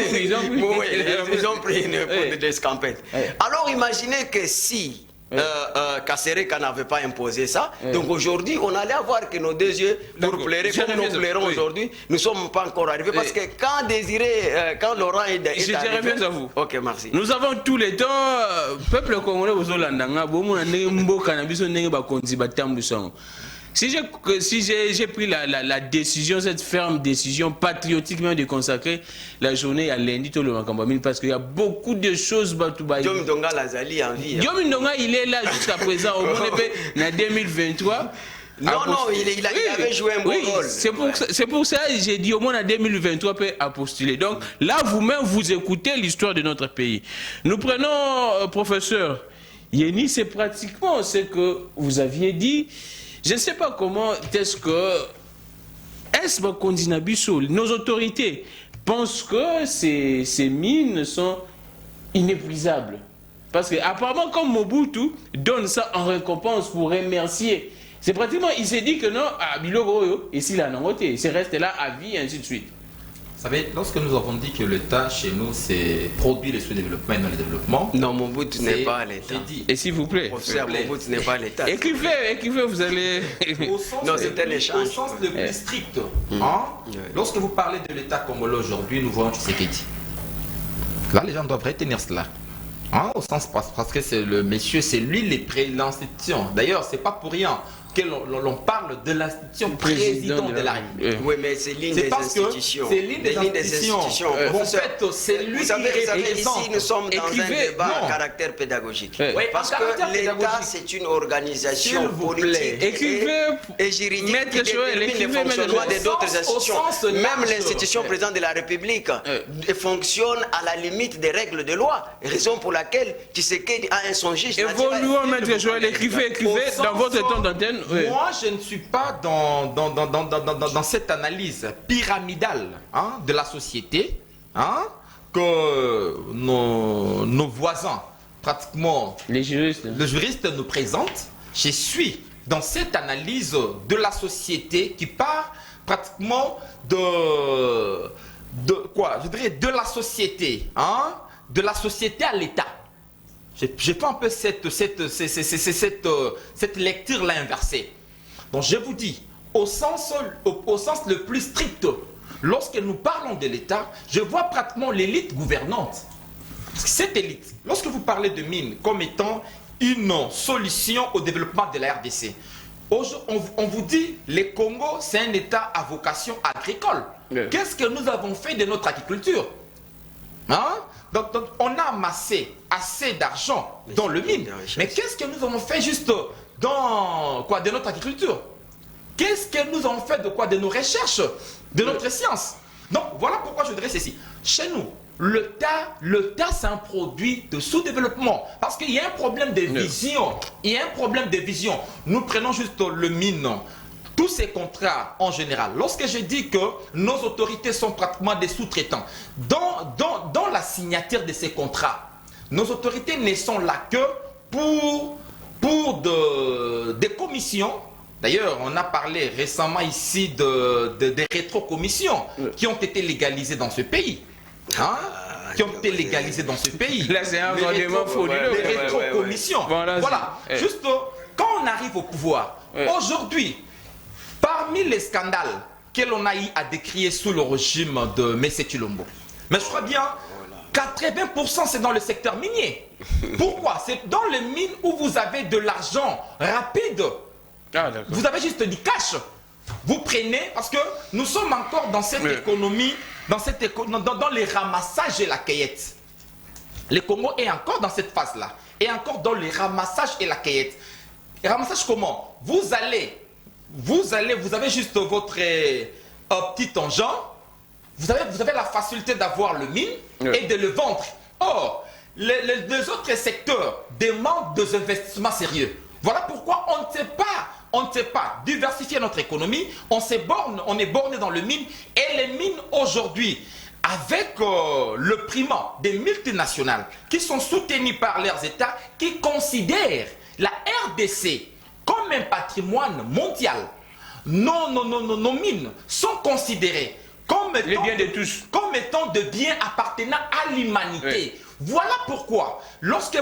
ont pris une escampette. Alors imaginez que si Kasereka n'avait pas imposé ça, donc aujourd'hui on allait avoir que nos deux yeux pour pleurer comme nous pleurons aujourd'hui, nous ne sommes pas encore arrivés parce que quand Laurent est arrivé... Je dirais bien à vous. Ok, merci. Nous avons tous les temps, peuple congolais, si j'ai pris la décision, cette ferme décision patriotique même de consacrer la journée à lundi tout le Macambamine, parce qu'il y a beaucoup de choses. Diomi Ndongala Zali en vie. Diomi Ndongala, il est là jusqu'à présent, au moins en 2023. Non, il avait joué un bon rôle. C'est pour ça que j'ai dit au moins en 2023 peut à postuler. Donc là, vous-même, vous écoutez l'histoire de notre pays. Nous prenons, professeur Yeni, c'est pratiquement ce que vous aviez dit. Je ne sais pas comment est-ce que nos autorités pensent que ces mines sont inépuisables. Parce qu'apparemment, comme Mobutu donne ça en récompense pour remercier, c'est pratiquement, il s'est dit que non, à Bilogo, ici, là, non, c'est resté là à vie, et ainsi de suite. Vous savez, lorsque nous avons dit que l'État chez nous, c'est produire le sous-développement et non le développement. Non, Mobutu n'est pas l'État. Et s'il vous plaît. Mobutu n'est pas l'État. Écrivez, vous allez. Non, c'était l'échange. Au sens le plus strict. Lorsque vous parlez de l'État congolais aujourd'hui, nous voyons Tshisekedi. Là, les gens doivent retenir cela. Au sens parce que c'est le monsieur, c'est lui l'institution. D'ailleurs, c'est pas pour rien. que l'on parle de l'institution président de la République. Oui, mais c'est l'une des institutions. C'est l'une des institutions. En fait, c'est lui qui représente. Ici, nous sommes dans un débat à caractère pédagogique. Parce que l'État, c'est une organisation politique et juridique qui détermine le fonctionnement d'autres institutions. Même l'institution présidente de la République fonctionne à la limite des règles de loi. Raison pour laquelle Tshisekedi a un songiste. Évoluons, Maître Joël, écrivez dans votre temps d'antenne. Moi, je ne suis pas dans cette analyse pyramidale de la société que nos voisins, pratiquement les juristes nous présentent. Je suis dans cette analyse de la société qui part pratiquement de quoi? Je dirais de la société, de la société à l'État. J'ai fait un peu cette lecture-là inversée. Donc je vous dis, au sens le plus strict, lorsque nous parlons de l'État, je vois pratiquement l'élite gouvernante. Cette élite, lorsque vous parlez de mines comme étant une solution au développement de la RDC, on vous dit, le Congo, c'est un État à vocation agricole. Qu'est-ce que nous avons fait de notre agriculture? Donc, on a amassé assez d'argent dans le mine. Mais qu'est-ce que nous avons fait juste de notre agriculture? Qu'est-ce que nous avons fait de nos recherches, de notre science? Donc voilà pourquoi je dirais ceci. Chez nous, le tas c'est un produit de sous-développement. Parce qu'il y a un problème de vision. Il y a un problème de vision. Nous prenons juste le mine. Tous ces contrats en général, lorsque je dis que nos autorités sont pratiquement des sous-traitants, dans la signature de ces contrats, nos autorités ne sont là que pour des commissions. D'ailleurs, on a parlé récemment ici des rétrocommissions qui ont été légalisées dans ce pays. Qui ont été légalisées dans ce pays. Là, c'est un rendement frauduleux. Les rétrocommissions. Voilà. Juste quand on arrive au pouvoir, aujourd'hui, parmi les scandales que l'on a eu à décrire sous le régime de M. Tshilombo, mais je crois bien, 80% c'est dans le secteur minier. Pourquoi? C'est dans les mines où vous avez de l'argent rapide. Vous avez juste du cash. Vous prenez, parce que nous sommes encore dans cette économie, dans les ramassages et la cueillette. Le Congo est encore dans cette phase-là. Et encore dans les ramassages et la cueillette. Et ramassage comment? Vous avez juste votre petit engin, vous avez la facilité d'avoir le mine et de le vendre. Or, les autres secteurs demandent des investissements sérieux. Voilà pourquoi on ne sait pas diversifier notre économie, on est borné dans le mine, et les mines aujourd'hui, avec le primat des multinationales qui sont soutenues par leurs États, qui considèrent la RDC comme un patrimoine mondial. Nos mines sont considérées comme étant, comme étant de biens appartenant à l'humanité. Voilà pourquoi, lorsque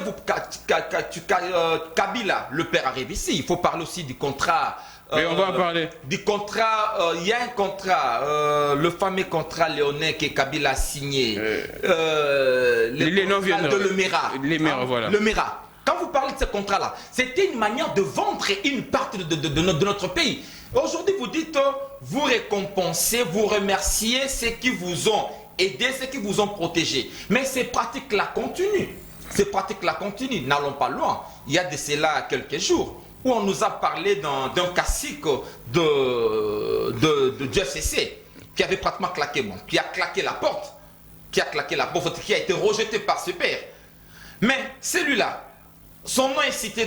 Kabila, le père, arrive ici, il faut parler aussi du contrat. Mais on va en parler. Du contrat, il y a un contrat, le fameux contrat léonais que Kabila a signé. Les noms viennent de l'Emera. Voilà. L'Emera. Quand vous parlez de ce contrat-là, c'était une manière de vendre une partie de notre pays. Aujourd'hui, vous dites, vous récompensez, vous remerciez ceux qui vous ont aidé, ceux qui vous ont protégé. Mais ces pratiques-là continuent. Ces pratiques-là continuent. N'allons pas loin. Il y a de cela quelques jours où on nous a parlé d'un cacique de GFCC qui avait pratiquement claqué, qui a claqué la porte, qui a été rejeté par ce père. Mais celui-là, son nom est cité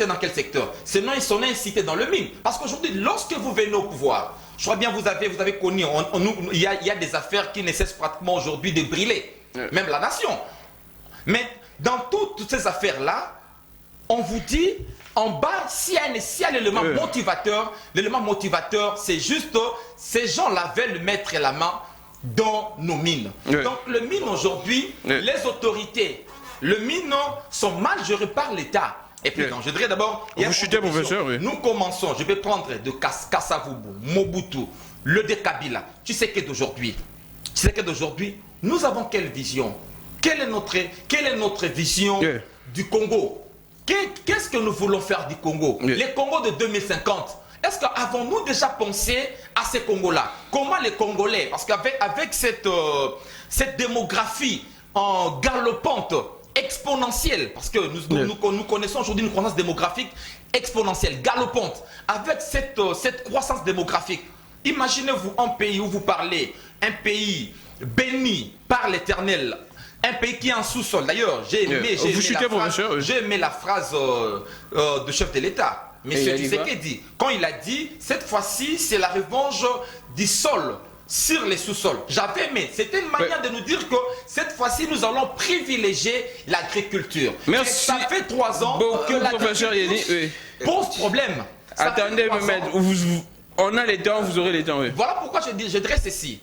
dans quel secteur? Son nom est cité dans le mine. Parce qu'aujourd'hui, lorsque vous venez au pouvoir, je crois bien vous avez connu, il y a des affaires qui ne cessent pratiquement aujourd'hui de brûler, même la nation. Mais dans toutes ces affaires-là, on vous dit, en bas, s'il y a l'élément motivateur, c'est juste, ces gens-là veulent mettre la main dans nos mines. Donc le mine aujourd'hui, les autorités, le mine sont mal gérés par l'État. Et puis, je dirais d'abord, nous commençons, je vais prendre de Kassavubu, Mobutu, le de Kabila. Tu sais que d'aujourd'hui, nous avons quelle vision? Quelle est notre vision du Congo? qu'est-ce que nous voulons faire du Congo? Oui. Les Congos de 2050. Est-ce qu'avons-nous déjà pensé à ces Congos-là? Comment les Congolais, parce qu'avec cette démographie en galopante, exponentielle, parce que nous connaissons aujourd'hui une croissance démographique exponentielle, galopante, avec cette croissance démographique, imaginez-vous un pays où vous parlez, un pays béni par l'Éternel, un pays qui est en sous-sol. D'ailleurs, j'ai aimé la phrase du chef de l'État. Monsieur Tshisekedi, quand il a dit, cette fois-ci, c'est la revanche du sol sur les sous-sols. J'avais aimé. C'était une manière de nous dire que cette fois-ci, nous allons privilégier l'agriculture. Merci. Ça fait 3 ans que l'agriculture pose problème. Attendez, on a les temps, vous aurez les temps. Oui. Voilà pourquoi je dirais ceci.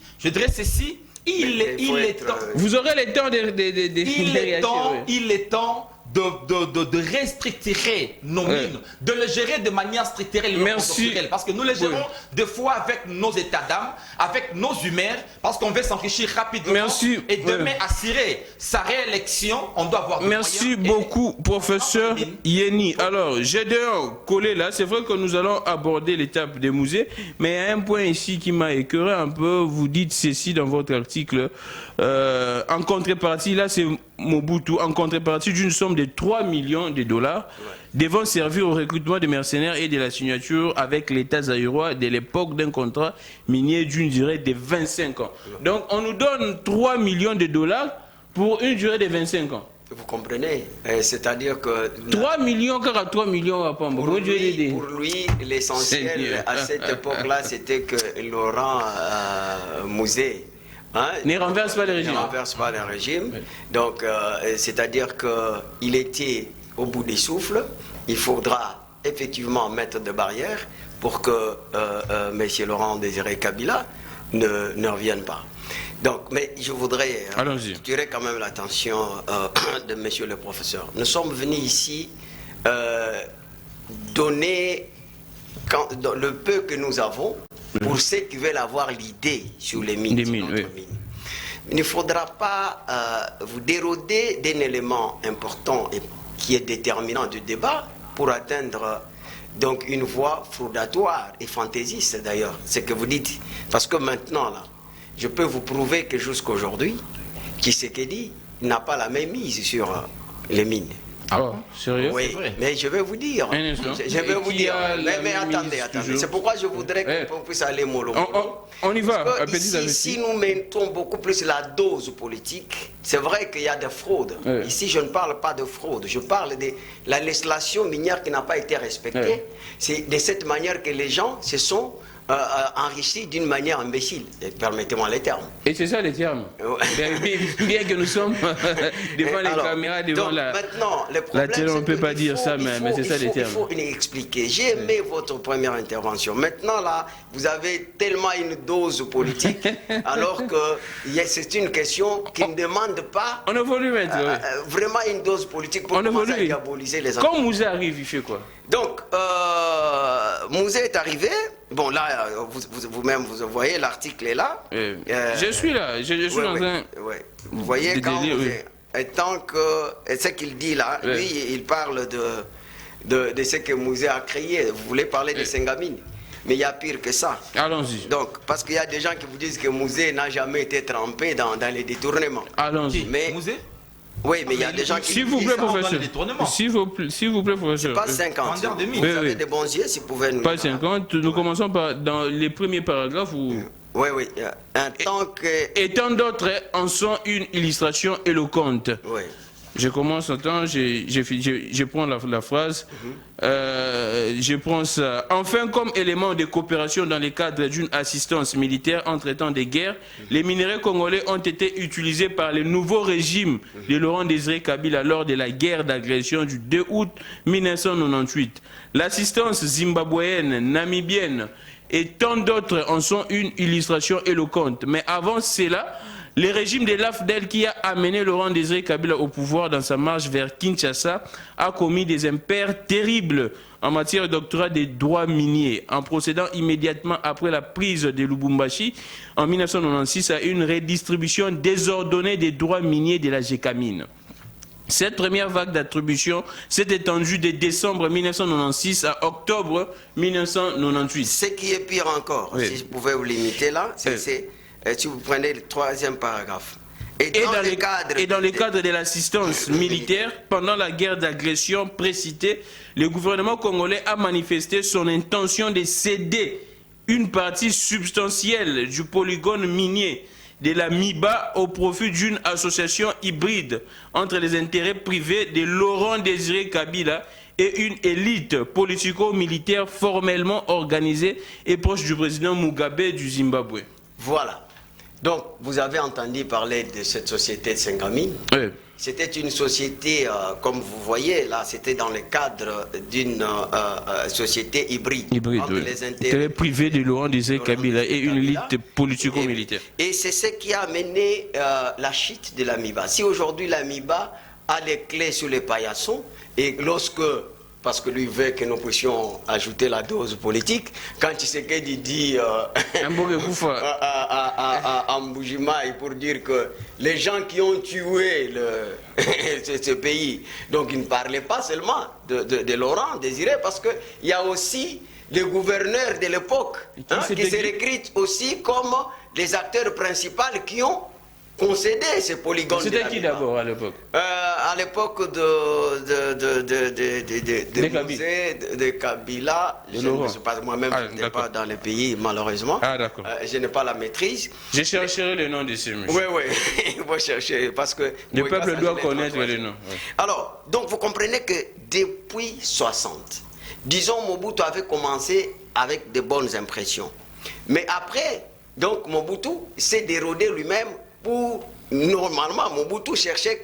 Il est temps. Vous aurez les temps de réagir. Il est temps de restructurer nos mines, de les gérer de manière structurelle et parce que nous les gérons des fois avec nos états d'âme, avec nos humeurs, parce qu'on veut s'enrichir rapidement et demain assurer sa réélection, on doit avoir Merci beaucoup, professeur Yeni. Alors, Gédéon collé là, c'est vrai que nous allons aborder l'étape des musées, mais il y a un point ici qui m'a écœuré un peu. Vous dites ceci dans votre article, en contrepartie, là c'est Mobutu, en contrepartie d'une somme de 3 millions de dollars, devant servir au recrutement des mercenaires et de la signature avec l'État zaïrois de l'époque d'un contrat minier d'une durée de 25 ans. Donc on nous donne 3 millions de dollars pour une durée de 25 ans. Vous comprenez? C'est-à-dire que... 3 millions, car à 3 millions à Pamba. Pour lui, l'essentiel à cette époque-là, c'était que Laurent Mouzé ne renverse pas le régime. Oui. Donc, c'est-à-dire qu'il était au bout des souffles. Il faudra effectivement mettre des barrières pour que M. Laurent Désiré Kabila ne revienne pas. Donc, mais je voudrais attirer quand même l'attention de M. le professeur. Nous sommes venus ici donner le peu que nous avons pour ceux qui veulent avoir l'idée sur les mines. Il ne faudra pas vous déroder d'un élément important et qui est déterminant du débat pour atteindre donc une voie fraudatoire et fantaisiste d'ailleurs, ce que vous dites. Parce que maintenant, là, je peux vous prouver que jusqu'à aujourd'hui, Tshisekedi n'a pas la même mise sur les mines. Ah, sérieux? Oui, mais je vais vous dire. Je vais vous dire. Mais attendez. C'est pourquoi je voudrais qu'on puisse aller mollo. On y va. Si nous mettons beaucoup plus la dose politique, c'est vrai qu'il y a des fraudes. Ici, je ne parle pas de fraude. Je parle de la législation minière qui n'a pas été respectée. C'est de cette manière que les gens se sont enrichis d'une manière imbécile. Permettez-moi les termes. Et c'est ça les termes. Bien que nous sommes devant les caméras, devant la télé, on ne peut pas dire ça, mais c'est ça les termes. Il faut expliquer. J'ai aimé votre première intervention. Maintenant, là, vous avez tellement une dose politique, alors que c'est une question qui ne demande pas on évolue maintenant, vraiment une dose politique pour commencer à diaboliser les enfants. Quand Mouzé arrive, il fait quoi? Donc, Mouzé est arrivé. Bon, là, vous-même, vous voyez, l'article est là. Je suis là, je suis dans un... Vous voyez, quand tant que... ce qu'il dit là, lui, il parle de ce que Mouzé a créé. Vous voulez parler de Sengamine, mais il y a pire que ça. Allons-y. Donc, parce qu'il y a des gens qui vous disent que Mouzé n'a jamais été trempé dans les détournements. Allons-y. Mais... Mouzé? Oui, mais il y a des gens qui... S'il vous plaît, professeur. S'il vous plaît, professeur. Pas 50. Vous avez des bons yeux, si vous pouvez nous... Pas 50. Nous commençons par dans les premiers paragraphes où... Oui. En tant que... Et tant d'autres en sont une illustration éloquente. Oui. Je commence, je prends la phrase, je prends ça. Enfin, comme élément de coopération dans le cadre d'une assistance militaire entre temps des guerres, les minerais congolais ont été utilisés par le nouveau régime de Laurent Désiré Kabila lors de la guerre d'agression du 2 août 1998. L'assistance zimbabwéenne, namibienne et tant d'autres en sont une illustration éloquente. Mais avant cela, le régime de l'AFDEL qui a amené Laurent Désiré Kabila au pouvoir dans sa marche vers Kinshasa a commis des impairs terribles en matière d'octroi des droits miniers, en procédant immédiatement après la prise de Lubumbashi en 1996 à une redistribution désordonnée des droits miniers de la Gécamine. Cette première vague d'attribution s'est étendue de décembre 1996 à octobre 1998. Ce qui est pire encore, si je pouvais vous limiter là, c'est si vous prenez le 3e paragraphe. Et dans le cadre de l'assistance militaire, pendant la guerre d'agression précitée, le gouvernement congolais a manifesté son intention de céder une partie substantielle du polygone minier de la MIBA au profit d'une association hybride entre les intérêts privés de Laurent Désiré Kabila et une élite politico-militaire formellement organisée et proche du président Mugabe du Zimbabwe. Voilà. Donc, vous avez entendu parler de cette société de Sengamine. Oui. C'était une société, comme vous voyez là, c'était dans le cadre d'une société hybride. Entre les intérêts privés de Laurent Désiré Kabila et une élite politico-militaire. Et c'est ce qui a amené la chute de la MIBA. Si aujourd'hui la MIBA a les clés sur les paillassons, et lorsque, parce que lui veut que nous puissions ajouter la dose politique, quand Tshisekedi dit à Mbujimaï pour dire que les gens qui ont tué ce pays, donc il ne parlait pas seulement de Laurent Désiré, parce qu'il y a aussi les gouverneurs de l'époque qui se recrutent aussi comme les acteurs principaux qui ont concédé ces polygones. C'était qui d'abord à l'époque? À l'époque de Kabila, je ne sais pas, moi-même je n'étais pas dans le pays malheureusement. Ah d'accord. Je n'ai pas la maîtrise. Je chercherai le nom de ces messieurs. Oui, oui, il faut chercher parce que le peuple doit connaître le nom. Oui. Alors, donc vous comprenez que depuis 60, disons Mobutu avait commencé avec de bonnes impressions. Mais après, donc Mobutu s'est dérodé lui-même pour, normalement, Mobutu cherchait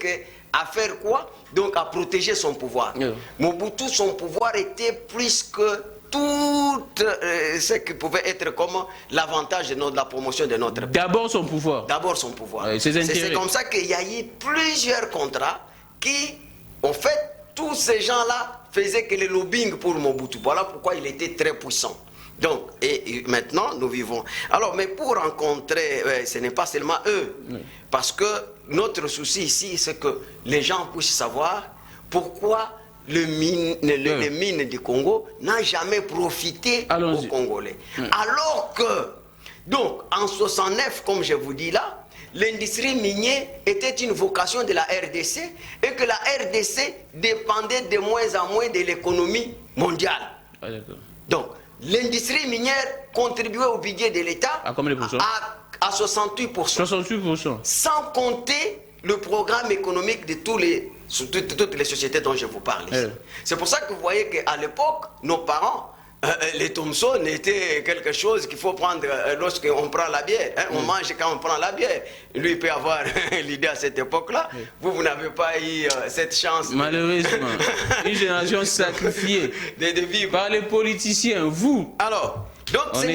à faire quoi? Donc à protéger son pouvoir. Mobutu, son pouvoir était plus que tout ce qui pouvait être comme l'avantage de la promotion de notre pays. D'abord son pouvoir. D'abord son pouvoir. C'est comme ça qu'il y a eu plusieurs contrats qui, en fait, tous ces gens-là faisaient que le lobbying pour Mobutu. Voilà pourquoi il était très puissant. Donc, et maintenant, nous vivons. Alors, mais pour rencontrer, ce n'est pas seulement eux. Parce que notre souci ici, c'est que les gens puissent savoir pourquoi les mines du Congo n'ont jamais profité aux Congolais. Alors que, donc, en 69, comme je vous dis là, l'industrie minière était une vocation de la RDC et que la RDC dépendait de moins en moins de l'économie mondiale. Donc, l'industrie minière contribuait au budget de l'État à 68%. 68%. Sans compter le programme économique de toutes les sociétés dont je vous parle ici. C'est pour ça que vous voyez qu'à l'époque, nos parents, les Thomson étaient quelque chose qu'il faut prendre lorsqu'on prend la bière. On mange quand on prend la bière. Lui, il peut avoir l'idée à cette époque-là. Vous n'avez pas eu cette chance. Malheureusement. Une génération sacrifiée de vivre par les politiciens. Vous. Alors, donc ce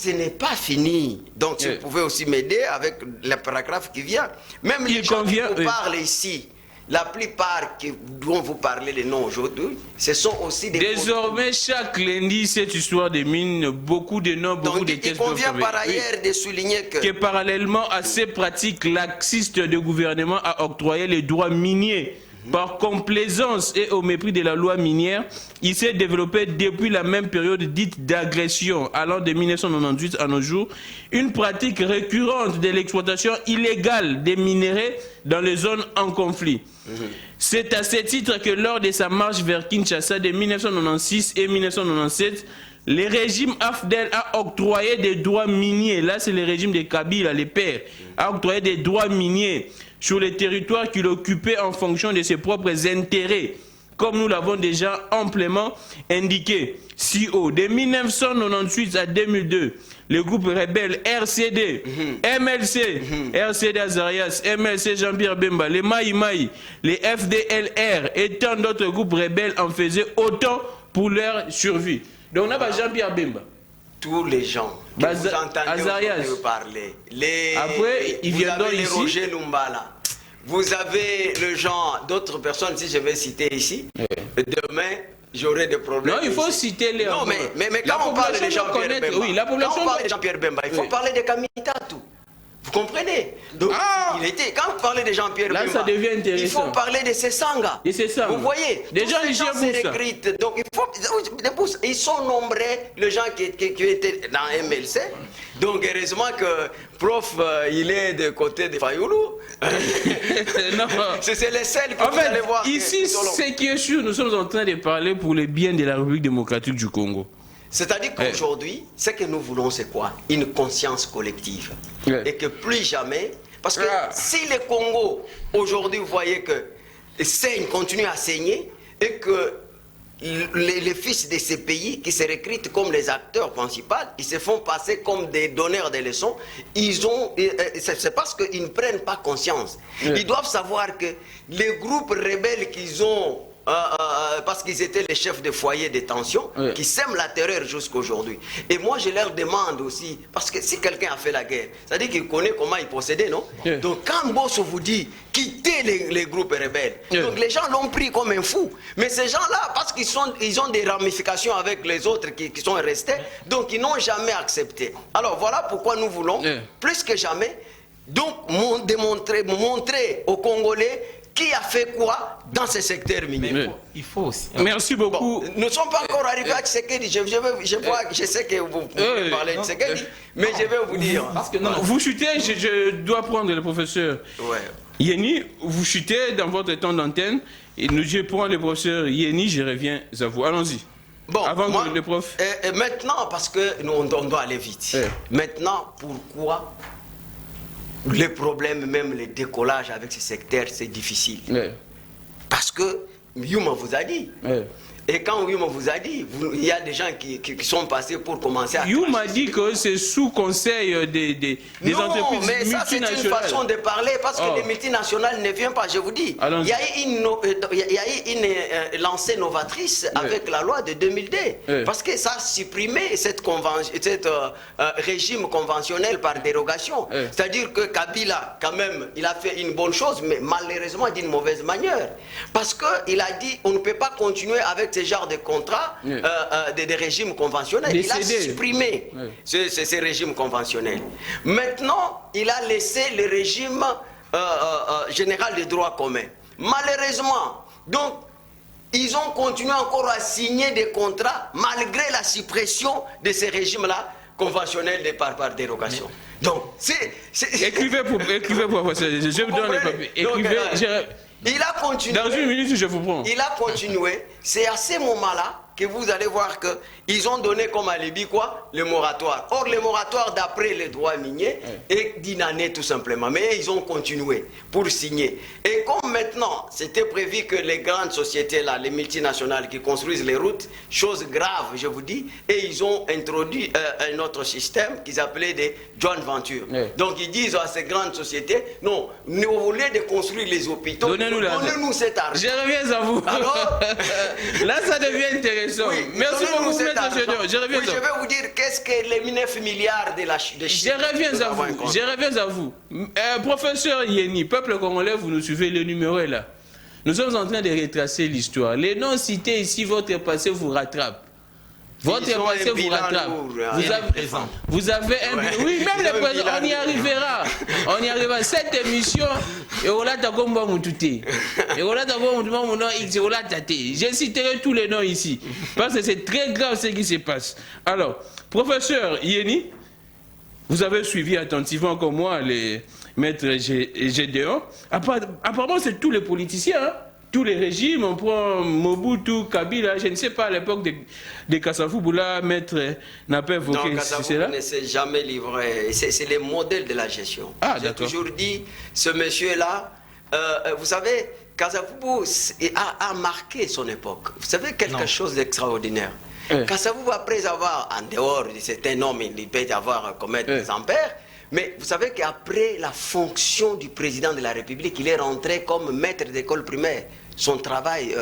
n'est pas fini. Donc, si vous pouvez aussi m'aider avec le paragraphe qui vient. Même les gens qui vous parlent ici. La plupart dont vous parlez les noms aujourd'hui, ce sont aussi des... Désormais, chaque lundi, cette histoire de mines, beaucoup de noms, beaucoup de caisses... Il convient par ailleurs de souligner que parallèlement à ces pratiques laxistes, le gouvernement a octroyé les droits miniers. Par complaisance et au mépris de la loi minière, il s'est développé depuis la même période dite d'agression, allant de 1998 à nos jours, une pratique récurrente de l'exploitation illégale des minéraux dans les zones en conflit. C'est à ce titre que lors de sa marche vers Kinshasa de 1996 et 1997, le régime AFDEL a octroyé des droits miniers. Là, c'est le régime de Kabila, les pères, a octroyé des droits miniers sur les territoires qu'il occupait en fonction de ses propres intérêts, comme nous l'avons déjà amplement indiqué. Si haut, de 1998 à 2002, le groupe rebelle RCD, MLC, RCD Azarias, MLC Jean-Pierre Bemba, les Maï Maï, les FDLR et tant d'autres groupes rebelles en faisaient autant pour leur survie. Donc on a Jean-Pierre Bemba. Tous les gens que vous entendez parler, après, ils viendront ici. Roger Lumbala. Vous avez le genre d'autres personnes, si je vais citer ici. Demain, j'aurai des problèmes. Non, il faut citer les... Non, mais quand on parle de Jean-Pierre Bemba, il faut parler de Kamitatou. Vous Vous comprenez? Donc, quand vous parlez de Jean-Pierre là, Bemba, ça devient intéressant. il faut parler de ces sangas. Vous voyez, les gens se recrutent. Donc, ils sont nombreux, les gens qui étaient dans MLC. Donc, heureusement que prof, il est de côté de Fayoulou. C'est les seuls que vous allez voir. Ici, ce qui est sûr, nous sommes en train de parler pour le bien de la République démocratique du Congo. C'est-à-dire qu'aujourd'hui, ce que nous voulons, c'est quoi? Une conscience collective. Et que plus jamais... Parce que si le Congo, aujourd'hui, vous voyez que continue à saigner, et que les fils de ces pays qui se recrutent comme les acteurs principaux, ils se font passer comme des donneurs de leçons, c'est parce qu'ils ne prennent pas conscience. Ils doivent savoir que les groupes rebelles qu'ils ont... parce qu'ils étaient les chefs de foyer de tension qui sèment la terreur jusqu'à aujourd'hui. Et moi je leur demande aussi, parce que si quelqu'un a fait la guerre, ça veut dire qu'il connaît comment il possédait, non? Donc quand Bosso vous dit quittez les groupes rebelles, donc les gens l'ont pris comme un fou. Mais ces gens-là, parce qu'ils ont des ramifications avec les autres qui sont restés, donc ils n'ont jamais accepté. Alors voilà pourquoi nous voulons, plus que jamais, donc montrer aux Congolais qui a fait quoi dans ce secteur minier. Il faut aussi. Merci beaucoup. Bon, nous ne sommes pas encore arrivés à Tshisekedi. Je sais que vous pouvez parler de Tshisekedi, mais je vais vous dire. Parce que, vous chutez, je dois prendre le professeur Yeni, vous chutez dans votre temps d'antenne, et je prends le professeur Yeni, je reviens à vous. Allons-y. Bon, avant le prof. Et maintenant, parce que nous, on doit aller vite. Maintenant, pourquoi les problèmes, même les décollages avec ce secteur, c'est difficile. Parce que Yuma vous a dit. Et quand Yuma vous a dit, il y a des gens qui sont passés pour commencer à... Yuma dit que c'est sous conseil des entreprises multinationales. Non, mais ça c'est une façon de parler, parce que les multinationales ne viennent pas, je vous dis. Il y a eu une lancée novatrice avec la loi de 2002. Parce que ça a supprimé cette régime conventionnel par dérogation. C'est-à-dire que Kabila, quand même, il a fait une bonne chose, mais malheureusement d'une mauvaise manière. Parce qu'il a dit, on ne peut pas continuer avec ce genre de contrats, des régimes conventionnels. Il a supprimé ces régimes conventionnels. Maintenant, il a laissé le régime général des droits communs. Malheureusement, donc, ils ont continué encore à signer des contrats malgré la suppression de ces régimes-là conventionnels par dérogation. Donc, écrivez pour je vous donne les papiers. Écrivez, il a continué. Dans une minute, je vous prends. Il a continué. C'est à ce moment-là que vous allez voir qu'ils ont donné comme alibi quoi? Le moratoire. Or, le moratoire d'après les droits miniers est d'une année tout simplement. Mais ils ont continué pour signer. Et comme maintenant, c'était prévu que les grandes sociétés, là, les multinationales qui construisent les routes, chose grave, je vous dis, et ils ont introduit un autre système qu'ils appelaient des joint ventures. Donc, ils disent à ces grandes sociétés, non, au lieu de construire les hôpitaux, donnez-nous cet argent. Je reviens à vous. Alors, là, ça devient intéressant. Oui, merci beaucoup, maître Gédéon. Je reviens je vais vous dire qu'est-ce que les 9 milliards de Chine. Je reviens à vous. Professeur Yeni, peuple congolais, vous nous suivez, le numéro est là. Nous sommes en train de retracer l'histoire. Les noms cités ici, votre passé vous rattrape. Votre passé vous rattrape. Vous avez un... Oui, même le présent, on y arrivera. On y arrivera. Cette émission, je citerai tous les noms ici. Parce que c'est très grave ce qui se passe. Alors, professeur Yeni, vous avez suivi attentivement comme moi les maîtres Gédéon. Apparemment, c'est tous les politiciens, hein? Tous les régimes, on prend Mobutu, Kabila, je ne sais pas à l'époque de Kasavubu, maître n'a pas évoqué. Non, Kasavubu ne s'est jamais livré. C'est les modèles de la gestion. J'ai toujours dit, ce monsieur-là, vous savez, Kasavubu a marqué son époque. Vous savez quelque chose d'extraordinaire. Kasavubu, après avoir, en dehors de certains hommes, il peut y avoir commettre des ampères. Mais vous savez qu'après la fonction du président de la République, il est rentré comme maître d'école primaire. Son travail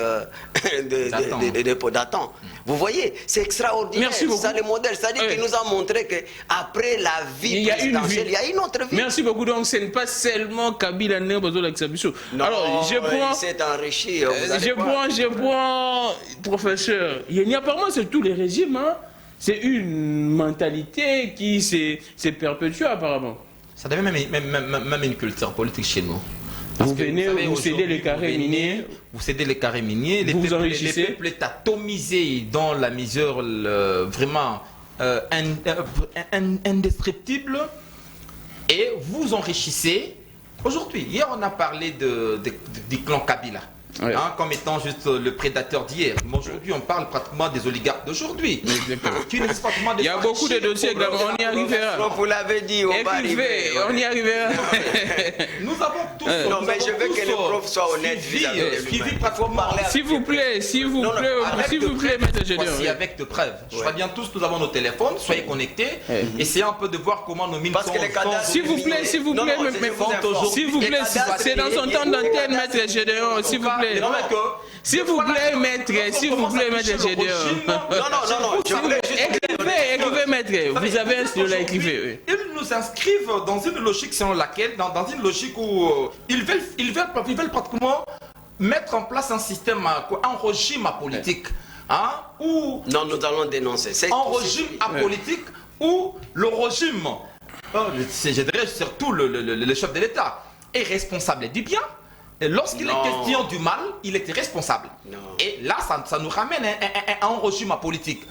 datant. Vous voyez, c'est extraordinaire. C'est ça le modèle. C'est-à-dire qu'il nous a montré qu'après la vie présidentielle, il y a une autre vie. Merci beaucoup. Donc, ce n'est pas seulement Kabila qui a besoin d'exception. Alors, il s'est enrichi. Je prends, professeur. Apparemment, c'est tous les régimes. Hein? C'est une mentalité qui s'est perpétuée apparemment. Ça devient même une culture politique chez nous. Vous venez, vous cédez les carrés miniers. Vous cédez les carrés miniers. Les peuples est atomisé dans la misère vraiment indescriptible. Et vous enrichissez. Aujourd'hui, hier on a parlé du clan Kabila. Ouais. Hein, comme étant juste le prédateur d'hier. Mais aujourd'hui, on parle pratiquement des oligarques d'aujourd'hui. Il y a beaucoup de dossiers, on y arrivera. Vous l'avez dit, on va arriver. On y arrivera. Nous avons tous... Non, mais je veux que les profs soient honnêtes vis-à-vis de lui-même. S'il vous plaît, Maître Gédéon. Voici avec de preuves. Je crois bien tous, nous avons nos téléphones, soyez connectés. Essayez un peu de voir comment nos mines sont... S'il vous plaît, c'est dans son temps d'antenne, Maître Gédéon, s'il vous plaît. S'il vous plaît, Maître Gédéon. Non, Écrivez, Maître. Vous avez un stylo là, écrivez. Ils nous inscrivent dans une logique selon laquelle, dans une logique où ils veulent pratiquement mettre en place un système, un régime apolitique. Hein, où non, nous allons dénoncer. Un régime apolitique où le régime, je dirais surtout le chef de l'État, est responsable du bien. Et lorsqu'il est question du mal, il était responsable. Non. Et là, ça nous ramène à un régime apolitique.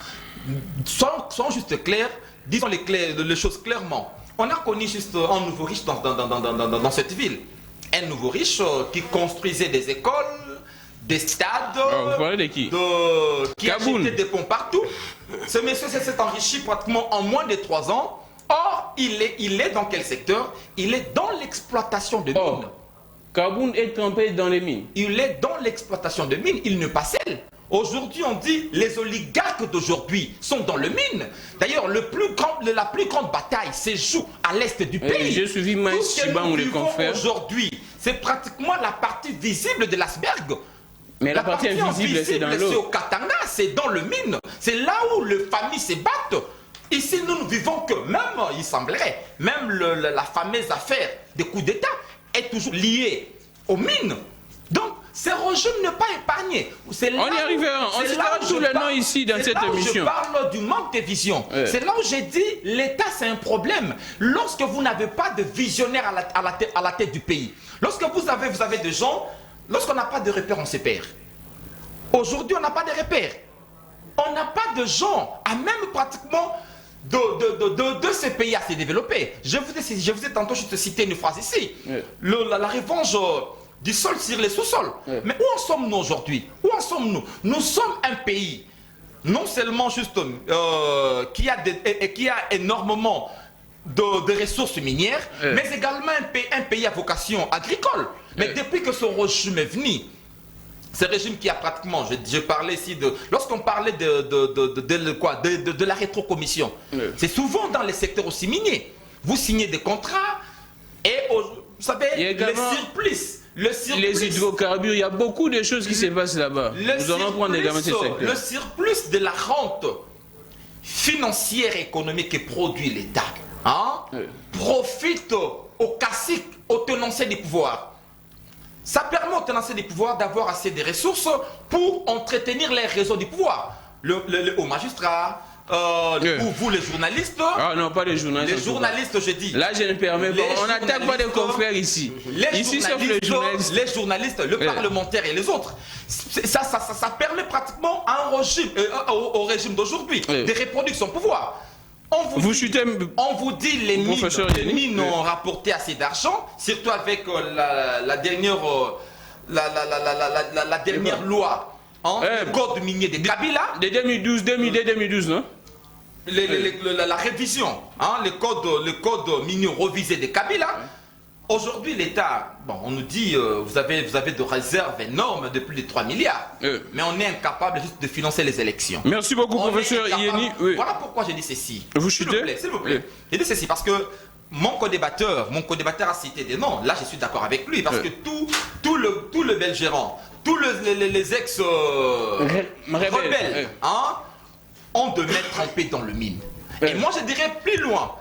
Soyons juste clairs, disons les choses clairement. On a connu juste un nouveau riche dans cette ville. Un nouveau riche qui construisait des écoles, des stades, vous parlez de qui? Qui achetait des ponts partout. Ce monsieur s'est enrichi pratiquement en moins de 3 ans. Or, il est dans quel secteur? Il est dans l'exploitation de mines. Kaboun est trempé dans les mines. Il est dans l'exploitation de mines, il ne pas seul. Aujourd'hui, on dit les oligarques d'aujourd'hui sont dans le mine. D'ailleurs, la plus grande bataille se joue à l'est du pays. J'ai suivi Maïs Chiban ou les confrères. Aujourd'hui, c'est pratiquement la partie visible de l'iceberg. Mais la partie invisible, c'est dans l'eau. C'est au Katanga, c'est dans le mine. C'est là où les familles se battent. Ici, nous ne vivons que même, il semblerait, même la fameuse affaire des coups d'État est toujours liée aux mines. Donc, ce régime n'est pas épargné. On y arrivera. On citera tous les noms ici dans cette émission. Je parle du manque de vision. C'est là où j'ai dit l'État, c'est un problème. Lorsque vous n'avez pas de visionnaire à la tête du pays, lorsque vous avez des gens, lorsqu'on n'a pas de repères, on se perd. Aujourd'hui, on n'a pas de repères. On n'a pas de gens à même pratiquement de ces pays à se développer. Je vous ai tantôt juste cité une phrase ici. La revanche du sol sur les sous-sols. Mais où en sommes-nous aujourd'hui? Où en sommes-nous? Nous sommes un pays, non seulement juste qui a énormément de ressources minières, mais également un pays à vocation agricole. Mais depuis que ce régime est venu, ce régime qui a pratiquement, je parlais ici de, lorsqu'on parlait de la rétrocommission, c'est souvent dans les secteurs aussi miniers. Vous signez des contrats et vous savez, les hydrocarbures, il y a beaucoup de choses qui se passent là-bas. Nous allons prendre également ces secteurs. Le surplus de la rente financière et économique que produit l'État profite aux caciques, aux tenanciers du pouvoir. Ça permet aux tenanciers du pouvoir d'avoir assez de ressources pour entretenir les réseaux du pouvoir. Aux magistrats, vous les journalistes. Ah non, pas les journalistes. Les journalistes, je dis. Là, je ne permets pas. On n'attaque pas des confrères ici. Ici, sauf les journalistes. Les journalistes, le parlementaire et les autres. Ça permet pratiquement à un régime, au régime d'aujourd'hui de reproduire son pouvoir. On vous dit les mines ont rapporté assez d'argent, surtout avec la dernière loi, le code minier de Kabila. De 2012, non? La révision, le code minier revisé de Kabila. Aujourd'hui, l'État, on nous dit, vous avez de réserves énormes de plus de 3 milliards. Mais on est incapable juste de financer les élections. Merci beaucoup, professeur Yeni. Voilà pourquoi j'ai dit ceci. Vous chutez? S'il vous plaît. J'ai dit ceci parce que mon co-débatteur a cité des noms. Là, je suis d'accord avec lui parce que tout le belgérant, tous les ex-rebelles, ont de mettre trempés dans le mine. Et moi, je dirais plus loin,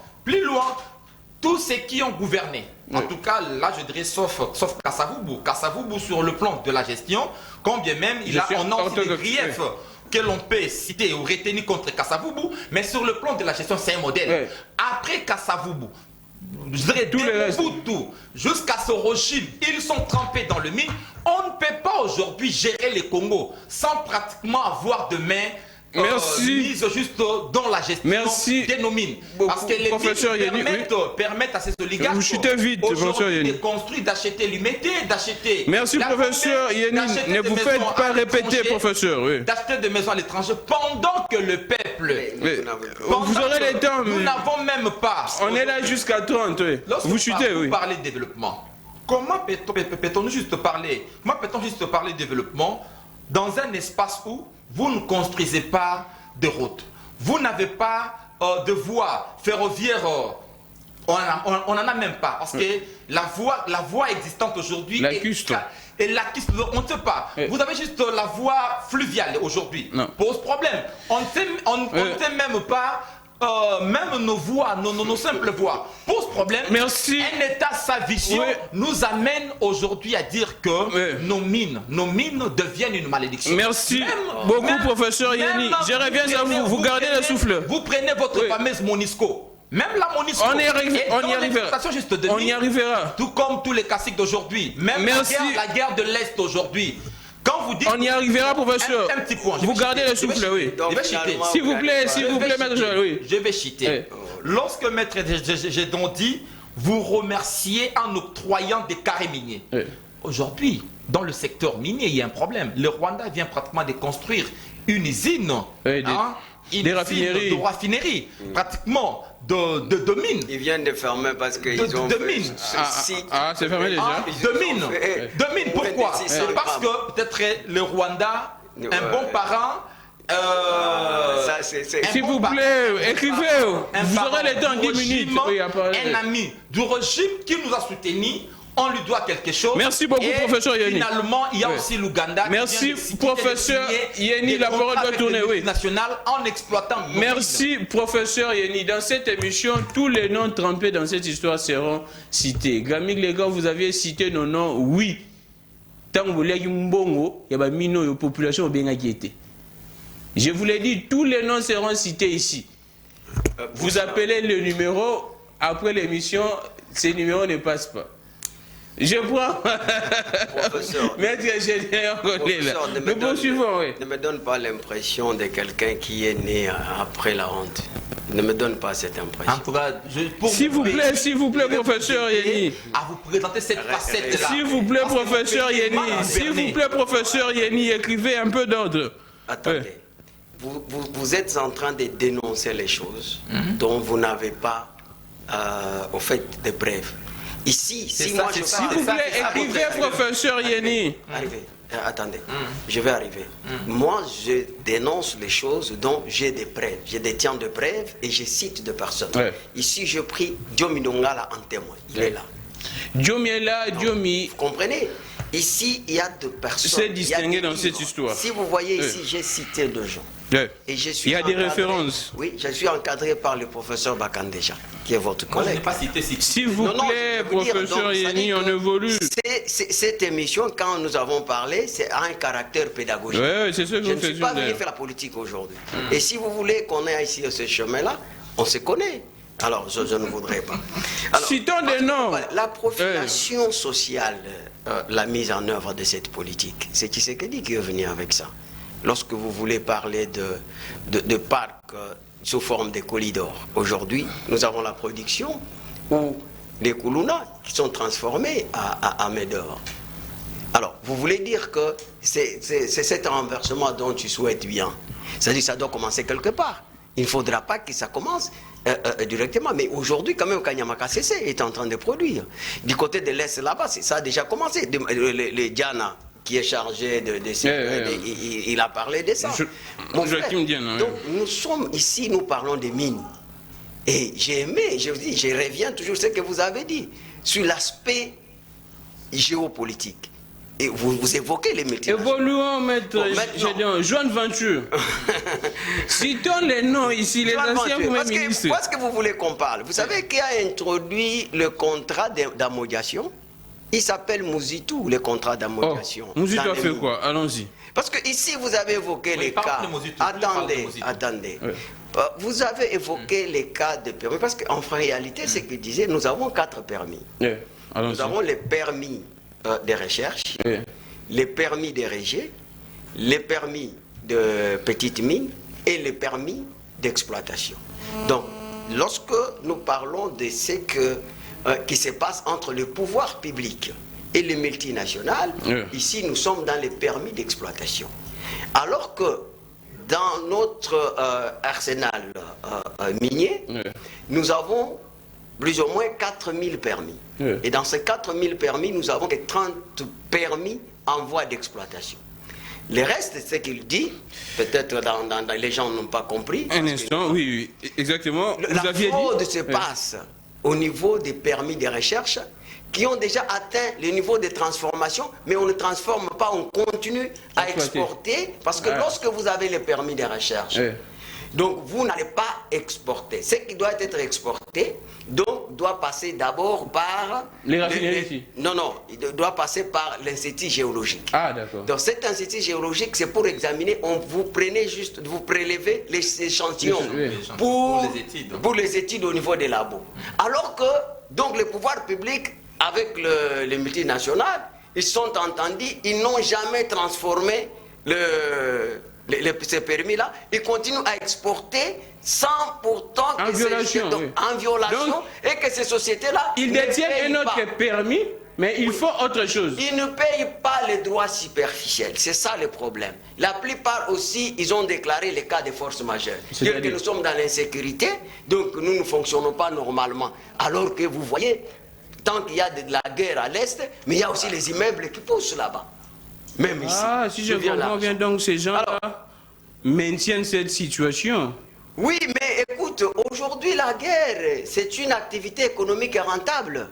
tous ceux qui ont gouverné. En tout cas, là, je dirais sauf Kassavoubou. Kassavoubou sur le plan de la gestion, quand bien même on a aussi des griefs que l'on peut citer ou retenir contre Kassavoubou, mais sur le plan de la gestion, c'est un modèle. Après Kassavoubou, je dirais, Tous les restes. tout, jusqu'à ce régime, ils sont trempés dans le mine. On ne peut pas aujourd'hui gérer les Congo sans pratiquement avoir de main mise juste dans la gestion de nos mines. Parce que les mines permettent à ces oligarques de construire, d'acheter l'humidité, d'acheter... Merci professeur Yeni, ne vous faites pas répéter professeur. Oui. D'acheter des maisons à l'étranger pendant que le peuple... Vous aurez le temps. Nous n'avons même pas... On est là jusqu'à 30, oui. Vous chutez, oui. Parler de développement. Comment peut-on juste parler de développement dans un espace où vous ne construisez pas de routes, vous n'avez pas de voies ferroviaires, on n'en a même pas, parce que la voie existante aujourd'hui et la custe, on ne sait pas. Vous avez juste la voie fluviale aujourd'hui, pose problème. On ne sait même pas. Même nos voies, nos simples voies, pose problème. Merci. Un État, sa vision, nous amène aujourd'hui à dire que nos mines deviennent une malédiction. Merci beaucoup, professeur Yeni. Je reviens à vous. Vous gardez le souffle. Vous prenez votre fameuse Monisco. Même la Monisco. On y arrivera. Tout comme tous les classiques d'aujourd'hui. Même la guerre de l'Est aujourd'hui. Quand vous dites, on y arrivera, professeur. Un petit point. Vous gardez le souffle, oui. S'il vous plaît, maître Joël, oui. Je vais citer. Lorsque maître Gédon dit, vous remerciez en octroyant des carrés miniers. Aujourd'hui, dans le secteur minier, il y a un problème. Le Rwanda vient pratiquement de construire une usine. Des raffineries. Pratiquement de mines. Ils viennent de fermer parce qu'ils ont de mines. C'est fermé déjà. De mines, pourquoi? Parce que peut-être le Rwanda, un bon parent. S'il vous plaît, écrivez. Vous aurez le temps 10 minutes. Un ami du régime qui nous a soutenus. On lui doit quelque chose. Merci beaucoup, professeur Yeni. Finalement, il y a aussi l'Ouganda. Merci, professeur Yeni. La parole doit tourner, oui. En exploitant. Merci, professeur Yeni. Dans cette émission, tous les noms trempés dans cette histoire seront cités. Gramig, les gars, vous aviez cité nos noms, oui. Tant que vous voulez Mbongo, il y a une population bien inquiétée. Je vous l'ai dit, tous les noms seront cités ici. Vous appelez le numéro, après l'émission, ces numéros ne passent pas. Je prends. Professeur, Maître ingénieur, nous poursuivons, oui. Ne me donne pas l'impression de quelqu'un qui est né après la honte. Ne me donne pas cette impression. En tout cas, s'il vous plaît, professeur Yeni. À vous présenter cette facette-là. S'il vous plaît, professeur Yeni, écrivez un peu d'ordre. Attendez. Vous êtes en train de dénoncer les choses dont vous n'avez pas, au fait, de preuves. Ici, si moi je s'il vous plaît, écrivez, professeur Yeni. Attendez, je vais arriver. Moi, je dénonce les choses dont j'ai des preuves. Je détiens des preuves et je cite des personnes. Ici, je prie Diomi Dongala en témoin. Il est là. Diomi est là, Diomi. Vous comprenez? Ici, il y a deux personnes. C'est distingué dans cette histoire. Si vous voyez ici, j'ai cité deux gens. Et je suis il y a des références. Oui, je suis encadré par le professeur Bakandeja, qui est votre collègue. Je n'ai pas cité. S'il vous plaît, professeur Yeni, on évolue. Cette émission, quand nous avons parlé, c'est un caractère pédagogique. Oui, c'est ce que je ne suis pas venu faire la politique aujourd'hui. Et si vous voulez qu'on ait ici ce chemin-là, on se connaît. Alors, je ne voudrais pas. Alors, citons des noms. La profilation sociale, la mise en œuvre de cette politique, c'est Tshisekedi qui est venu avec ça. Lorsque vous voulez parler de parcs sous forme de corridors, aujourd'hui, nous avons la production ou les Koulouna qui sont transformés à main d'or. Alors, vous voulez dire que c'est cet renversement dont tu souhaites bien. C'est-à-dire que ça doit commencer quelque part. Il ne faudra pas que ça commence directement. Mais aujourd'hui, quand même, Kanyamaka CC est en train de produire. Du côté de l'Est, là-bas, ça a déjà commencé. Les Diana, qui est chargé il a parlé de ça. Donc, nous sommes ici, nous parlons des mines. Et j'ai aimé, je vous dis, je reviens toujours sur ce que vous avez dit, sur l'aspect géopolitique. Et vous évoquez les multinationales. Évoluons, maître Gédéon. Joan Venture. Citons les noms ici, les anciens premiers ministres. Parce que vous voulez qu'on parle. Vous savez qui a introduit le contrat d'amodiation? Il s'appelle Mouzitou, les contrats d'amélioration. Oh, Mouzitou a fait quoi? Allons-y. Parce que ici, vous avez évoqué les cas. Attendez. Oui. Vous avez évoqué les cas de permis. Parce qu'en réalité, c'est qu'il disait, nous avons 4 permis. Oui. Nous avons les permis de recherche, les permis de régie, les permis de petites mines et les permis d'exploitation. Donc, lorsque nous parlons de ce qui se passe entre le pouvoir public et les multinationales, ici nous sommes dans les permis d'exploitation. Alors que dans notre arsenal minier, nous avons plus ou moins 4000 permis. Et dans ces 4000 permis, nous avons 30 permis en voie d'exploitation. Le reste, c'est ce qu'il dit, peut-être les gens n'ont pas compris. Un instant, oui, exactement. La fraude se passe au niveau des permis de recherche qui ont déjà atteint le niveau de transformation, mais on ne transforme pas, on continue à exporter, parce que lorsque vous avez les permis de recherche, donc vous n'allez pas exporter. Ce qui doit être exporté, donc doit passer d'abord par... Les raffineries ici? Non, il doit passer par l'Institut géologique. Ah, d'accord. Donc cet Institut géologique, c'est pour examiner, vous prélevez les échantillons pour les études au niveau des labos. Alors que, donc les pouvoirs publics, avec les multinationales, ils sont entendus, ils n'ont jamais transformé ces permis-là, ils continuent à exporter sans pourtant en violation, et que ces sociétés-là... Ils détiennent un autre permis, mais il faut autre chose. Ils ne payent pas les droits superficiels, c'est ça le problème. La plupart aussi, ils ont déclaré les cas de force majeure. C'est-à-dire que nous sommes dans l'insécurité, donc nous ne fonctionnons pas normalement. Alors que vous voyez, tant qu'il y a de la guerre à l'Est, mais il y a aussi les immeubles qui poussent là-bas. Même ici. Ah, si je comprends bien, donc ces gens-là maintiennent cette situation. Oui, mais écoute, aujourd'hui la guerre, c'est une activité économique rentable.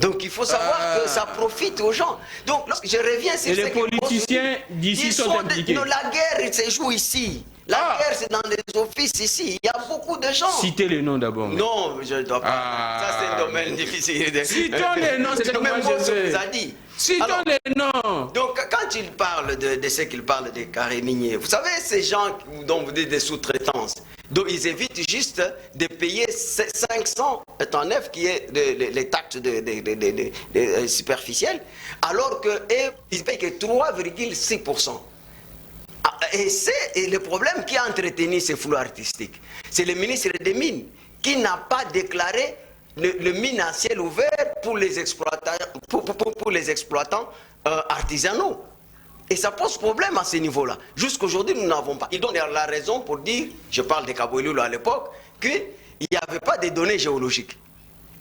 Donc il faut savoir que ça profite aux gens. Donc lorsque je reviens sur et les politiciens d'ici sont impliqués. La guerre se joue ici. La guerre, c'est dans les offices ici. Il y a beaucoup de gens. Citez les noms d'abord. Non, je ne dois pas. Ça, c'est un domaine difficile. Citons les noms, c'est ce que moi je vous a dit. Citons les noms. Donc, quand il parle de ce qu'il parle des carrés miniers, vous savez, ces gens dont vous dites des sous-traitances, donc ils évitent juste de payer 500 étant neuf, qui est les taxes superficielles, alors qu'ils ne payent que 3,6%. Et c'est le problème qui a entretenu ces flous artistiques. C'est le ministre des Mines qui n'a pas déclaré le mine à ciel ouvert pour les exploitants artisanaux. Et ça pose problème à ce niveau-là. Jusqu'aujourd'hui, nous n'avons pas. Ils donnent la raison pour dire, je parle de Kaboulou à l'époque, qu'il n'y avait pas de données géologiques.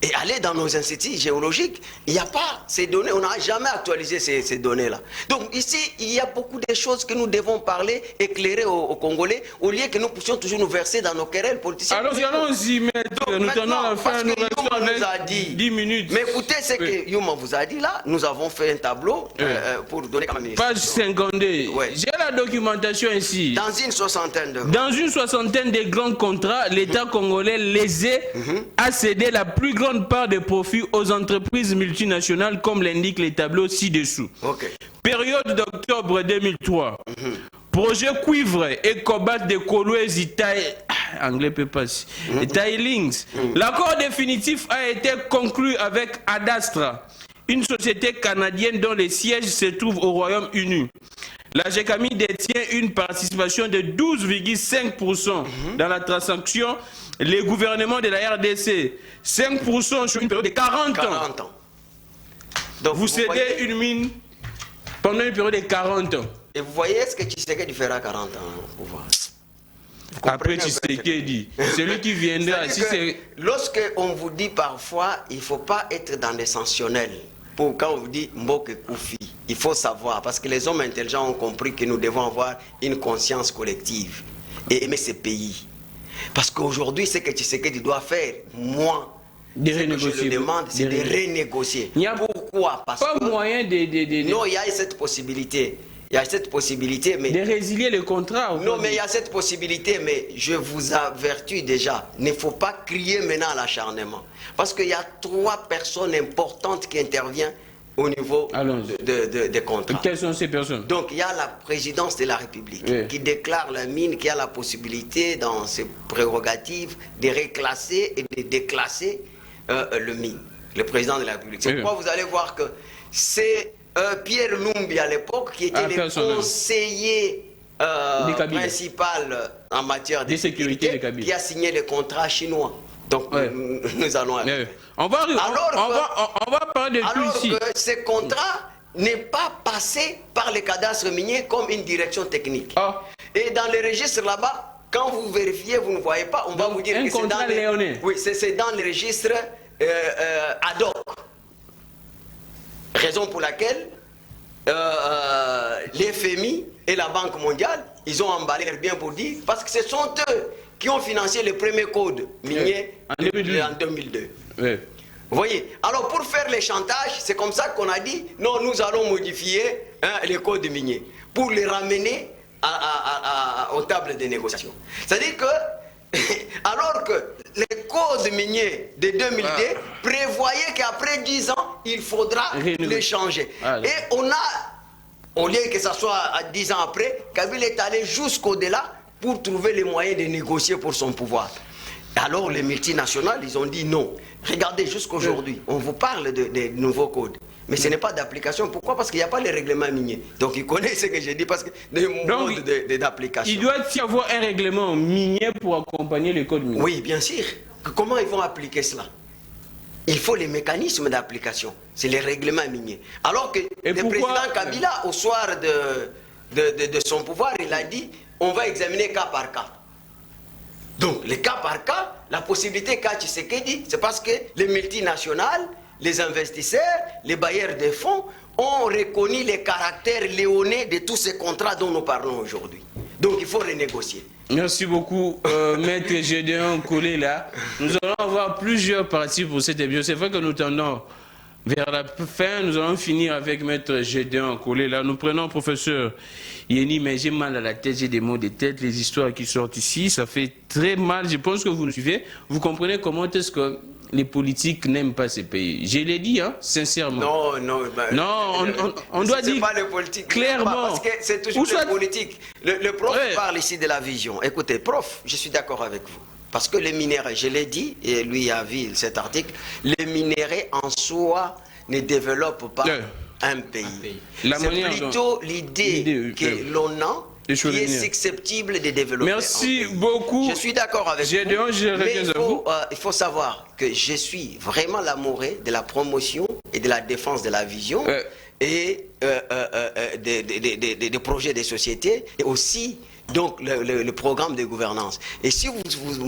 Et aller dans nos instituts géologiques, il n'y a pas ces données, on n'a jamais actualisé ces données-là. Donc ici, il y a beaucoup de choses que nous devons parler, éclairer aux Congolais, au lieu que nous puissions toujours nous verser dans nos querelles politiciennes. Alors allons-y, maître, nous tenons la fin, nous restons avec 10 minutes. Mais écoutez ce que Yuma vous a dit là, nous avons fait un tableau pour donner comme ministre. Page 52, j'ai la documentation ici. Dans une soixantaine de grands contrats, l'État congolais lésé a cédé la plus grande part des profits aux entreprises multinationales, comme l'indiquent les tableaux ci-dessous. Période d'octobre 2003. Projet cuivre et cobalt de Kolwezi anglais peut passer. Tailings. L'accord définitif a été conclu avec Adastra, une société canadienne dont le siège se trouve au Royaume-Uni. La GECAMI détient une participation de 12,5% dans la transaction. Les gouvernements de la RDC, 5% sur une période de 40 ans. Donc vous cédez une mine pendant une période de 40 ans. Et vous voyez ce que Tshisekedi fera 40 ans au pouvoir. Après Tshisekedi, celui qui viendra. Lorsque on vous dit parfois, il ne faut pas être dans l'essentiel. Quand on vous dit Mboke Koufi, il faut savoir, parce que les hommes intelligents ont compris que nous devons avoir une conscience collective et aimer ce pays. Parce qu'aujourd'hui, ce que Tshisekedi doit faire, moi, ce que je le demande, c'est de renégocier. Pourquoi? Parce pas moyen de... Non, il y a cette possibilité. Il y a cette possibilité, mais... De résilier le contrat. Non, mais il y a cette possibilité, mais je vous avertis déjà, il ne faut pas crier maintenant à l'acharnement. Parce qu'il y a 3 personnes importantes qui interviennent au niveau des contrats. Quelles sont ces personnes? Donc il y a la présidence de la République qui déclare la mine, qui a la possibilité dans ses prérogatives de reclasser et de déclasser le mine, le président de la République. C'est pourquoi vous allez voir que c'est Pierre Lumbi à l'époque qui était le conseiller principal en matière de sécurité qui a signé le contrat chinois. Donc nous allons... On va parler de tout ici. Alors que ce contrat n'est pas passé par les cadastres miniers comme une direction technique. Et dans les registres là-bas, quand vous vérifiez, vous ne voyez pas, on va vous dire que c'est dans les... Oui, c'est dans les registres ad hoc. Raison pour laquelle l'FMI et la Banque mondiale, ils ont emballé leur bien pour dire, parce que ce sont eux qui ont financé le premier code minier en 2002. Vous voyez? Alors pour faire les chantages, c'est comme ça qu'on a dit, non, nous allons modifier les codes miniers pour les ramener aux tables de négociation. C'est-à-dire que, alors que les codes miniers de 2002 prévoyaient qu'après 10 ans, il faudra les changer. Et on a, au lieu que ça soit à 10 ans après, Kabila est allé jusqu'au-delà pour trouver les moyens de négocier pour son pouvoir. Alors les multinationales, ils ont dit non. Regardez, jusqu'aujourd'hui, on vous parle de nouveaux codes. Mais ce n'est pas d'application. Pourquoi? Parce qu'il n'y a pas les règlements miniers. Donc ils connaissent ce que j'ai dit, parce que des modes d'application. Il doit y avoir un règlement minier pour accompagner les codes miniers. Oui, bien sûr. Comment ils vont appliquer cela? Il faut les mécanismes d'application. C'est les règlements miniers. Alors que le président Kabila, au soir de son pouvoir, il a dit on va examiner cas par cas. Donc, les cas par cas, la possibilité qu'a Tshisekedi, c'est parce que les multinationales, les investisseurs, les bailleurs de fonds ont reconnu les caractères léonais de tous ces contrats dont nous parlons aujourd'hui. Donc, il faut renégocier. Merci beaucoup, Maître Gédéon Kolela. Nous allons avoir plusieurs parties pour cette émission. C'est vrai que nous tendons vers la fin. Nous allons finir avec Maître Gédéon Kolela. Nous prenons professeur Yeni, mais j'ai mal à la tête, j'ai des maux de tête, les histoires qui sortent ici, ça fait très mal. Je pense que vous nous suivez. Vous comprenez comment est-ce que les politiques n'aiment pas ces pays. Je l'ai dit, hein, sincèrement. On doit dire pas les politiques, clairement. Parce que c'est toujours les politiques. Le prof parle ici de la vision. Écoutez, prof, je suis d'accord avec vous. Parce que les minéraux, je l'ai dit, et lui a vu cet article, les minéraux en soi ne développent pas un pays. C'est plutôt l'idée que l'on a qui est susceptible de développer. Merci beaucoup. Je suis d'accord avec vous. Mais il faut savoir que je suis vraiment l'amoureux de la promotion et de la défense de la vision et des projets de société et aussi donc le programme de gouvernance. Et si vous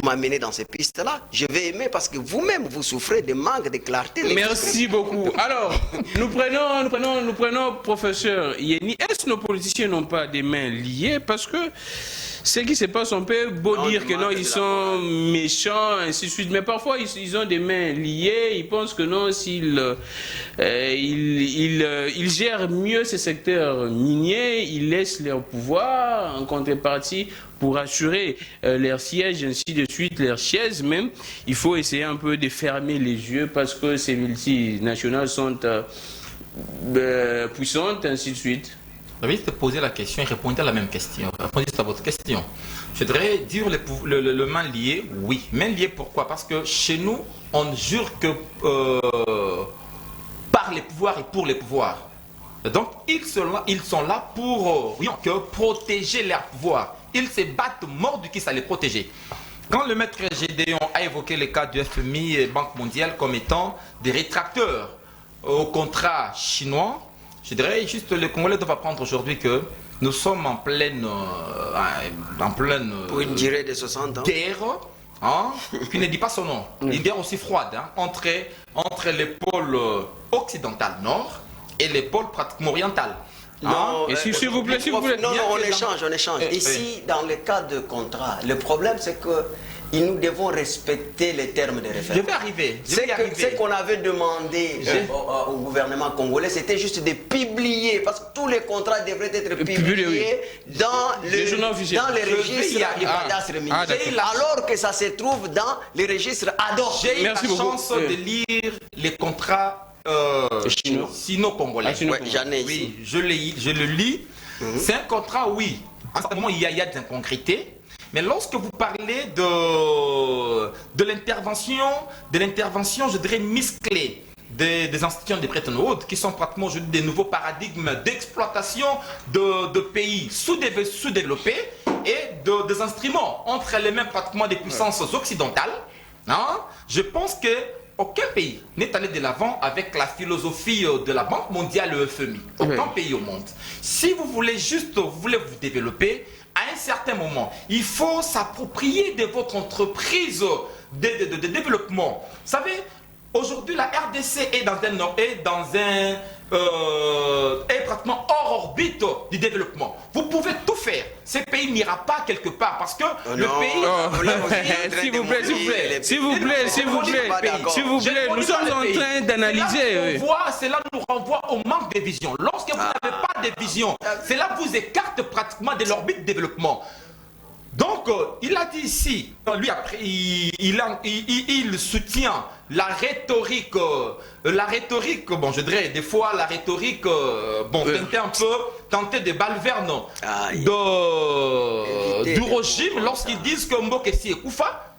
m'amenez dans ces pistes-là, je vais aimer parce que vous-même vous souffrez de manque de clarté. Merci beaucoup. Alors, nous prenons professeur Yeni. Est-ce que nos politiciens n'ont pas des mains liées? Parce que ce qui se passe, on peut beau dire que non, ils sont méchants, ainsi de suite, mais parfois ils ont des mains liées, ils pensent que non, s'ils ils gèrent mieux ce secteur minier, ils laissent leur pouvoir en contrepartie pour assurer leur siège, ainsi de suite, leurs chaises même. Il faut essayer un peu de fermer les yeux parce que ces multinationales sont puissantes, ainsi de suite. Vous avez posé la question et répondez à la même question. Répondez à votre question. Je voudrais dire le main lié, oui. Main lié, pourquoi? Parce que chez nous, on ne jure que par les pouvoirs et pour les pouvoirs. Donc, ils sont là pour protéger leur pouvoir. Ils se battent mort du qui ça les protéger. Quand le maître Gédéon a évoqué le cas du FMI et Banque mondiale comme étant des rétracteurs au contrat chinois, je dirais juste le Congolais doit apprendre aujourd'hui que nous sommes en pleine pour une durée de 60 ans. Guerre, hein, qui ne dit pas son nom. Une guerre aussi froide entre les pôles occidental nord et les pôles pratiquement oriental. Non, et s'il vous plaît, Non, on échange. Ici, dans le cas de contrat, le problème c'est que nous devons respecter les termes de référendum. Je vais arriver. Ce qu'on avait demandé au gouvernement congolais, c'était juste de publier, parce que tous les contrats devraient être publiés dans les registres alors que ça se trouve dans les registres ad hoc. J'ai eu la chance de lire les contrats sino-congolais. Oui, je le lis. C'est un contrat, oui. À ce moment, il y a des incongruités. Mais lorsque vous parlez de l'intervention, je dirais, musclée des institutions de Bretton Woods, qui sont pratiquement aujourd'hui des nouveaux paradigmes d'exploitation de pays sous-développés et des instruments entre les mains pratiquement des puissances occidentales, hein, je pense que aucun pays n'est allé de l'avant avec la philosophie de la Banque mondiale et le FMI. Aucun pays au monde. Si vous voulez vous développer, à un certain moment, il faut s'approprier de votre entreprise de développement. Vous savez, aujourd'hui, la RDC est est pratiquement hors orbite du développement. Vous pouvez tout faire. Ce pays n'ira pas quelque part parce que le pays... S'il vous plaît, nous sommes en train d'analyser. Cela nous renvoie au manque de vision. Lorsque vous n'avez pas de vision, cela vous écarte pratiquement de l'orbite de développement. Donc, il a dit ici, lui après, il soutient la rhétorique, bon, je dirais des fois la rhétorique, bon, tentée de balverne du régime lorsqu'ils disent que Mbokessi Ekoufa,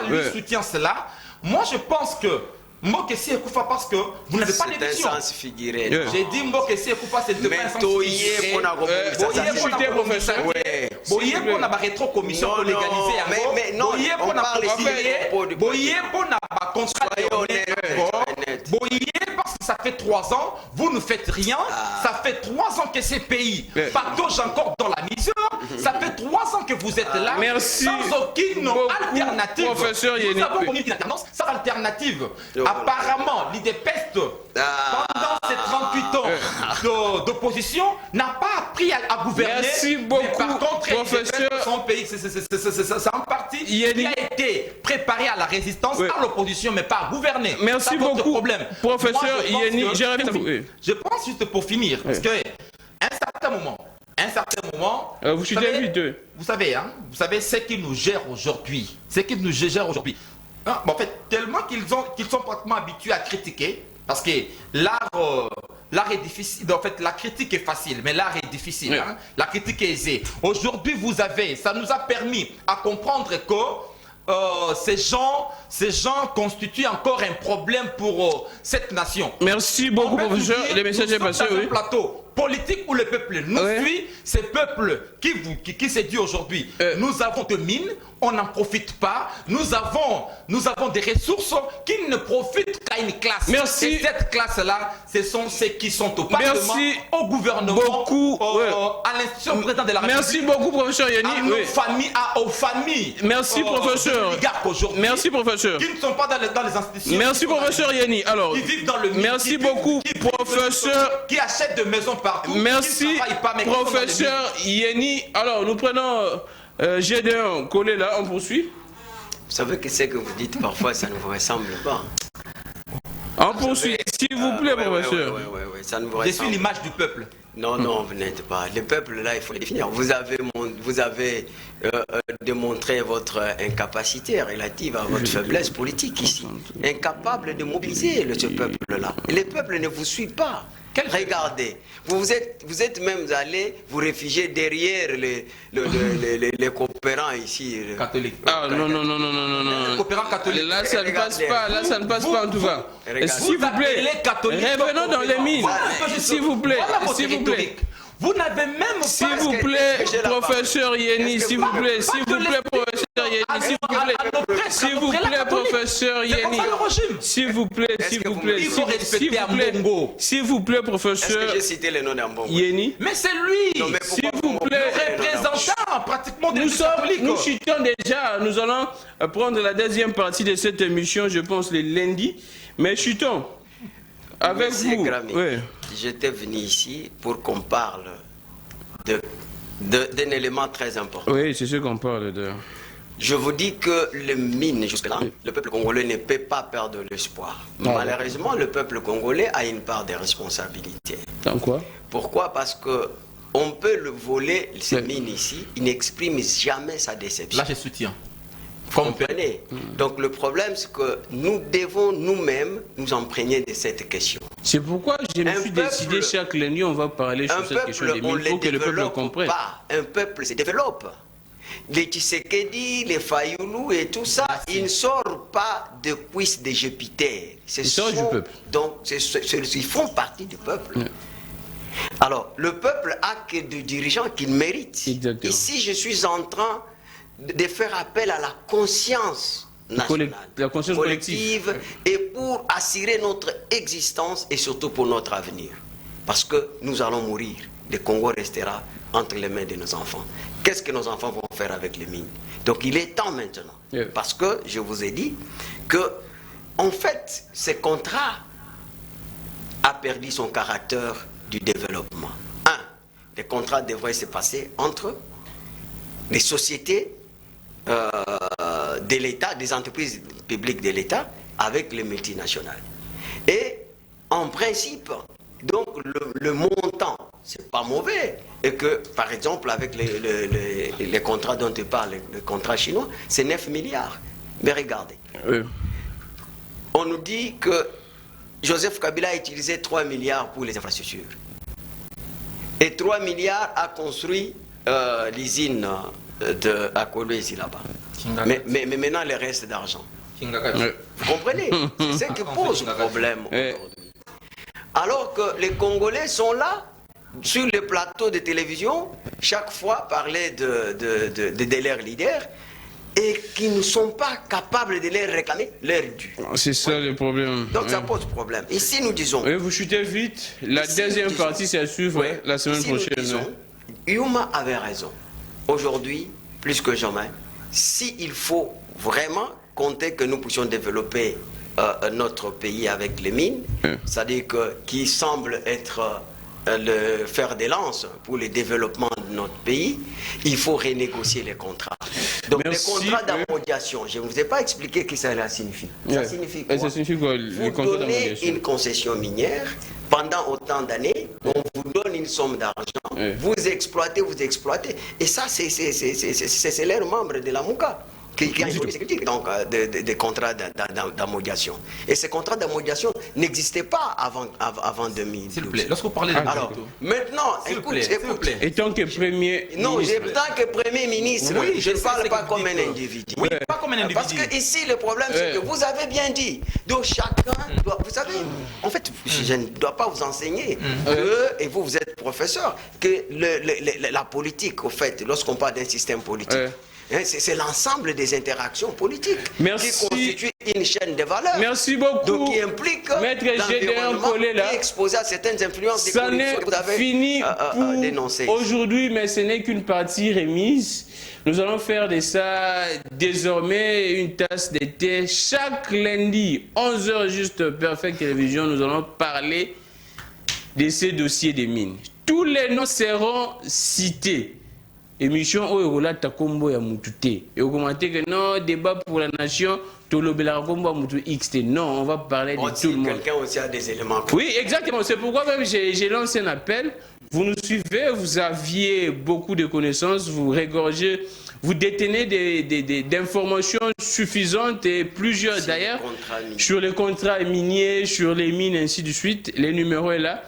lui soutient cela. Moi, je pense que Mbokessi Ekoufa parce que vous n'avez pas de vision. J'ai dit Mbokessi Ekoufa, c'est de pas un sens figuré. Boyé pour la rétro-commission pour légaliser Boyé pour la Boyé pour la contrat. Boyé parce que ça fait 3 ans, vous ne faites rien. Ça fait 3 ans que ces pays patauchent encore dans la misère. Ça fait 3 ans que vous êtes là sans aucune alternative. Professeur Yeni. Nous avons connu une alternance sans alternative. Apparemment, l'IDPEST, pendant ces 38 ans d'opposition, n'a pas appris à gouverner. Merci beaucoup, mais par contre, professeur. Son pays, c'est en partie qui a été préparé à la résistance, à l'opposition, mais pas à gouverner. Merci beaucoup, problème. Professeur Yeni. Je pense juste pour finir, parce que un certain moment, vous savez ce qui nous gère aujourd'hui. Hein, en fait, tellement qu'ils sont pratiquement habitués à critiquer, parce que l'art est difficile. En fait, la critique est facile, mais l'art est difficile. Hein? La critique est aisée. Aujourd'hui, ça nous a permis à comprendre que ces gens constituent encore un problème pour cette nation. Merci beaucoup, professeur. Les messages est passé. Un plateau politique où le peuple nous suit, ce peuple qui s'est dit aujourd'hui, nous avons de mines, on n'en profite pas, nous avons des ressources qui ne profitent qu'à une classe. Merci. Et cette classe-là, ce sont ceux qui sont au Parlement, au gouvernement, à l'institution présidente de la République. Merci beaucoup, professeur Yeni. Aux familles. Merci, professeur. Merci, professeur. Qui ne sont pas dans les institutions. Merci, professeur Yeni. Alors, qui vivent dans le merci beaucoup, professeur. Qui achètent de maisons partout. Merci, professeur Yeni. Alors, nous prenons Gédéon Collé là, on poursuit. Vous savez que ce que vous dites parfois, ça ne vous ressemble pas. On poursuit, s'il vous plaît, professeur. Ça ne vous ressemble. Je suis l'image du peuple. Non, vous n'êtes pas. Le peuple, là, il faut le définir. Vous avez démontré votre incapacité relative à votre faiblesse politique ici. Incapable de mobiliser ce peuple-là. Et le peuple ne vous suit pas. Regardez, vous êtes même allé vous réfugier derrière les coopérants ici. Catholiques. Ah non. Les coopérants catholiques. Là, ça ne passe pas, en tout cas. S'il vous plaît, revenons dans les mines. S'il vous plaît, Vous n'avez même pas... S'il vous plaît, professeur Yeni, s'il vous plaît, professeur Yeni, s'il vous plaît, professeur Yeni, s'il vous plaît, professeur Est-ce que j'ai cité le nom d'Ambongo? Yeni. Mais c'est lui, s'il vous plaît, représentant pratiquement des nous chutons déjà, nous allons prendre la deuxième partie de cette émission, je pense le lundi, mais chutons avec vous. J'étais venu ici pour qu'on parle d'un élément très important. Oui, c'est ce qu'on parle de. Je vous dis que les mines, jusque-là, le peuple congolais ne peut pas perdre l'espoir. Malheureusement, le peuple congolais a une part de responsabilité. Dans quoi? Pourquoi? Parce que on peut le voler, ces mines ici, il n'exprime jamais sa déception. Là, je soutiens. Vous comprenez? Donc le problème, c'est que nous devons nous-mêmes nous imprégner de cette question. C'est pourquoi je me suis décidé chaque lundi, on va parler sur cette question des mines pour que le peuple comprenne. Un peuple se développe. Les Tshisekedi, les Fayoulou et tout ça, ils ne sortent pas de cuisses de Jupiter. Ils sortent du peuple. Donc, ils font partie du peuple. Alors, le peuple a que des dirigeants qu'il mérite. Exactement. Ici, je suis en train de faire appel à la conscience nationale, la conscience collective, et pour assurer notre existence et surtout pour notre avenir. Parce que nous allons mourir. Le Congo restera entre les mains de nos enfants. Qu'est-ce que nos enfants vont faire avec les mines? Donc il est temps maintenant. Parce que je vous ai dit que, en fait, ce contrat a perdu son caractère du développement. Les contrats devraient se passer entre les sociétés de l'État, des entreprises publiques de l'État, avec les multinationales. Et en principe, donc le montant, c'est pas mauvais. Et que, par exemple, avec les contrats dont tu parles, les contrats chinois, c'est 9 milliards. Mais regardez. On nous dit que Joseph Kabila a utilisé 3 milliards pour les infrastructures. Et 3 milliards a construit l'usine à Kolwezi là-bas. Mais maintenant, le reste d'argent. Vous comprenez? C'est ce qui pose problème aujourd'hui. Alors que les Congolais sont là, sur les plateaux de télévision, chaque fois parler de leurs leaders, et qui ne sont pas capables de leur réclamer leur dû. C'est ça le problème. Donc ça pose problème. Ici nous disons... vous chutez vite. La deuxième partie, c'est à suivre la semaine prochaine. Yuma avait raison. Aujourd'hui, plus que jamais, s'il faut vraiment compter que nous puissions développer notre pays avec les mines, c'est-à-dire qui semble être le fer de lance pour le développement de notre pays, il faut renégocier les contrats. Donc les contrats d'amodiation, je ne vous ai pas expliqué ce que ça signifie. Ça signifie quoi? Ça signifie quoi, vous donnez une concession minière, pendant autant d'années, on vous donne une somme d'argent, vous exploitez. Et ça, c'est l'air membre de la MOUCA qui a introduit donc des contrats d'amodiation. Et ces contrats d'amodiation n'existaient pas avant 2012. S'il vous plaît, lorsque vous parlez de... Alors, maintenant, écoute. Et tant que premier ministre... tant que premier ministre, je ne parle pas comme un individu. Oui, pas comme un individu. Parce que ici, le problème, c'est que vous avez bien dit. Donc, chacun doit... Vous savez, en fait, je ne dois pas vous enseigner que, et vous êtes professeur, que la politique, au fait, lorsqu'on parle d'un système politique, c'est l'ensemble des interactions politiques qui constituent une chaîne de valeurs. Merci beaucoup. Donc, qui implique l'environnement qui est exposé à certaines influences des corruptions que vous avez fini pour dénoncées. Aujourd'hui, mais ce n'est qu'une partie remise. Nous allons faire de ça désormais une tasse de thé. Chaque lundi, 11h juste, Perfect Télévision, nous allons parler de ces dossiers des mines. Tous les noms seront cités. Émission Oerola Takombo ya Mutute. Et vous commentez que non, débat pour la nation, Tolobela Kombo Mutu XT. Non, on va parler de tout le monde. Quelqu'un aussi a des éléments. Oui, exactement. C'est pourquoi même j'ai lancé un appel. Vous nous suivez, vous aviez beaucoup de connaissances, vous regorgez, vous détenez des informations suffisantes et plusieurs d'ailleurs sur les contrats miniers, sur les mines, ainsi de suite. Les numéros est là.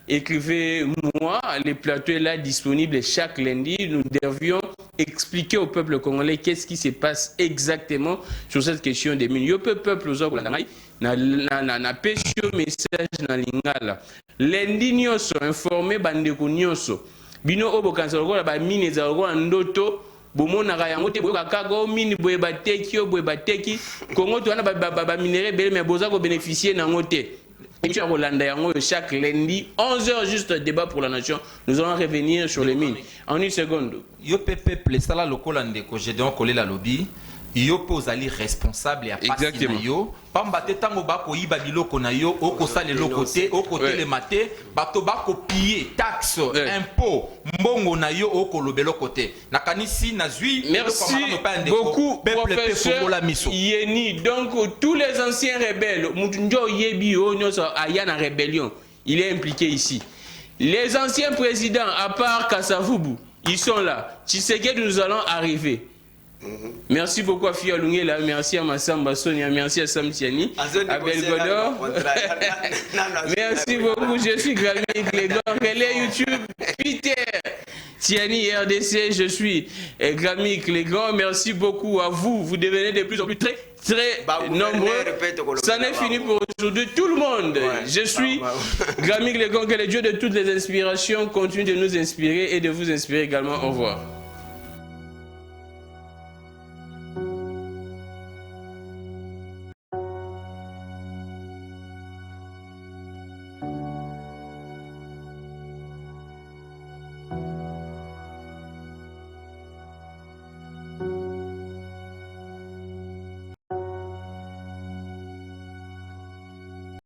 Écrivez-moi, les plateaux est là disponibles chaque lundi. Nous devions expliquer au peuple congolais qu'est-ce qui se passe exactement sur cette question des mines. Le peuple n'a pas de message dans l'ingala. Lundi nyonso informé bandeko nyonso. Bino obo kanzalo ba mine za ko ndoto bomonaka yango te boyokaka go mine boye bateki boye bateki Kongo to wana ba minere bele mais boza ko bénéficier nango te. Chaque lundi, 11h juste débat pour la nation. Nous allons revenir sur les mines. En une seconde. Yo peuple, ça là le colande que j'ai donc collé la lobby. yo pose ali responsable ya pasi na yo pamba te tango bako yiba biloko na yo okosala eloko te okotelema te bato bakopiye taxe impôt mbongo na yo okolobeloko te nakanisi nazwi. Merci beaucoup professeur Yeni. Donc tous les anciens rebelles Mutunjo Yebi aya na rébellion, il est impliqué ici. Les anciens présidents à part Kasavubu, ils sont là. Tshisekedi, nous allons arriver. Merci beaucoup à Fia Lungela, merci à Massamba Sonia, merci à Sam Tiani, à Belgodor. Merci beaucoup, je suis Grammy Clégon, relais YouTube, Peter Tiani RDC, je suis Grammy Clégon. Merci beaucoup à vous, vous devenez de plus en plus très nombreux. Ça n'est fini pour aujourd'hui, tout le monde. Je suis Grammy Clégon, que le Dieu de toutes les inspirations continue de nous inspirer et de vous inspirer également. Au revoir.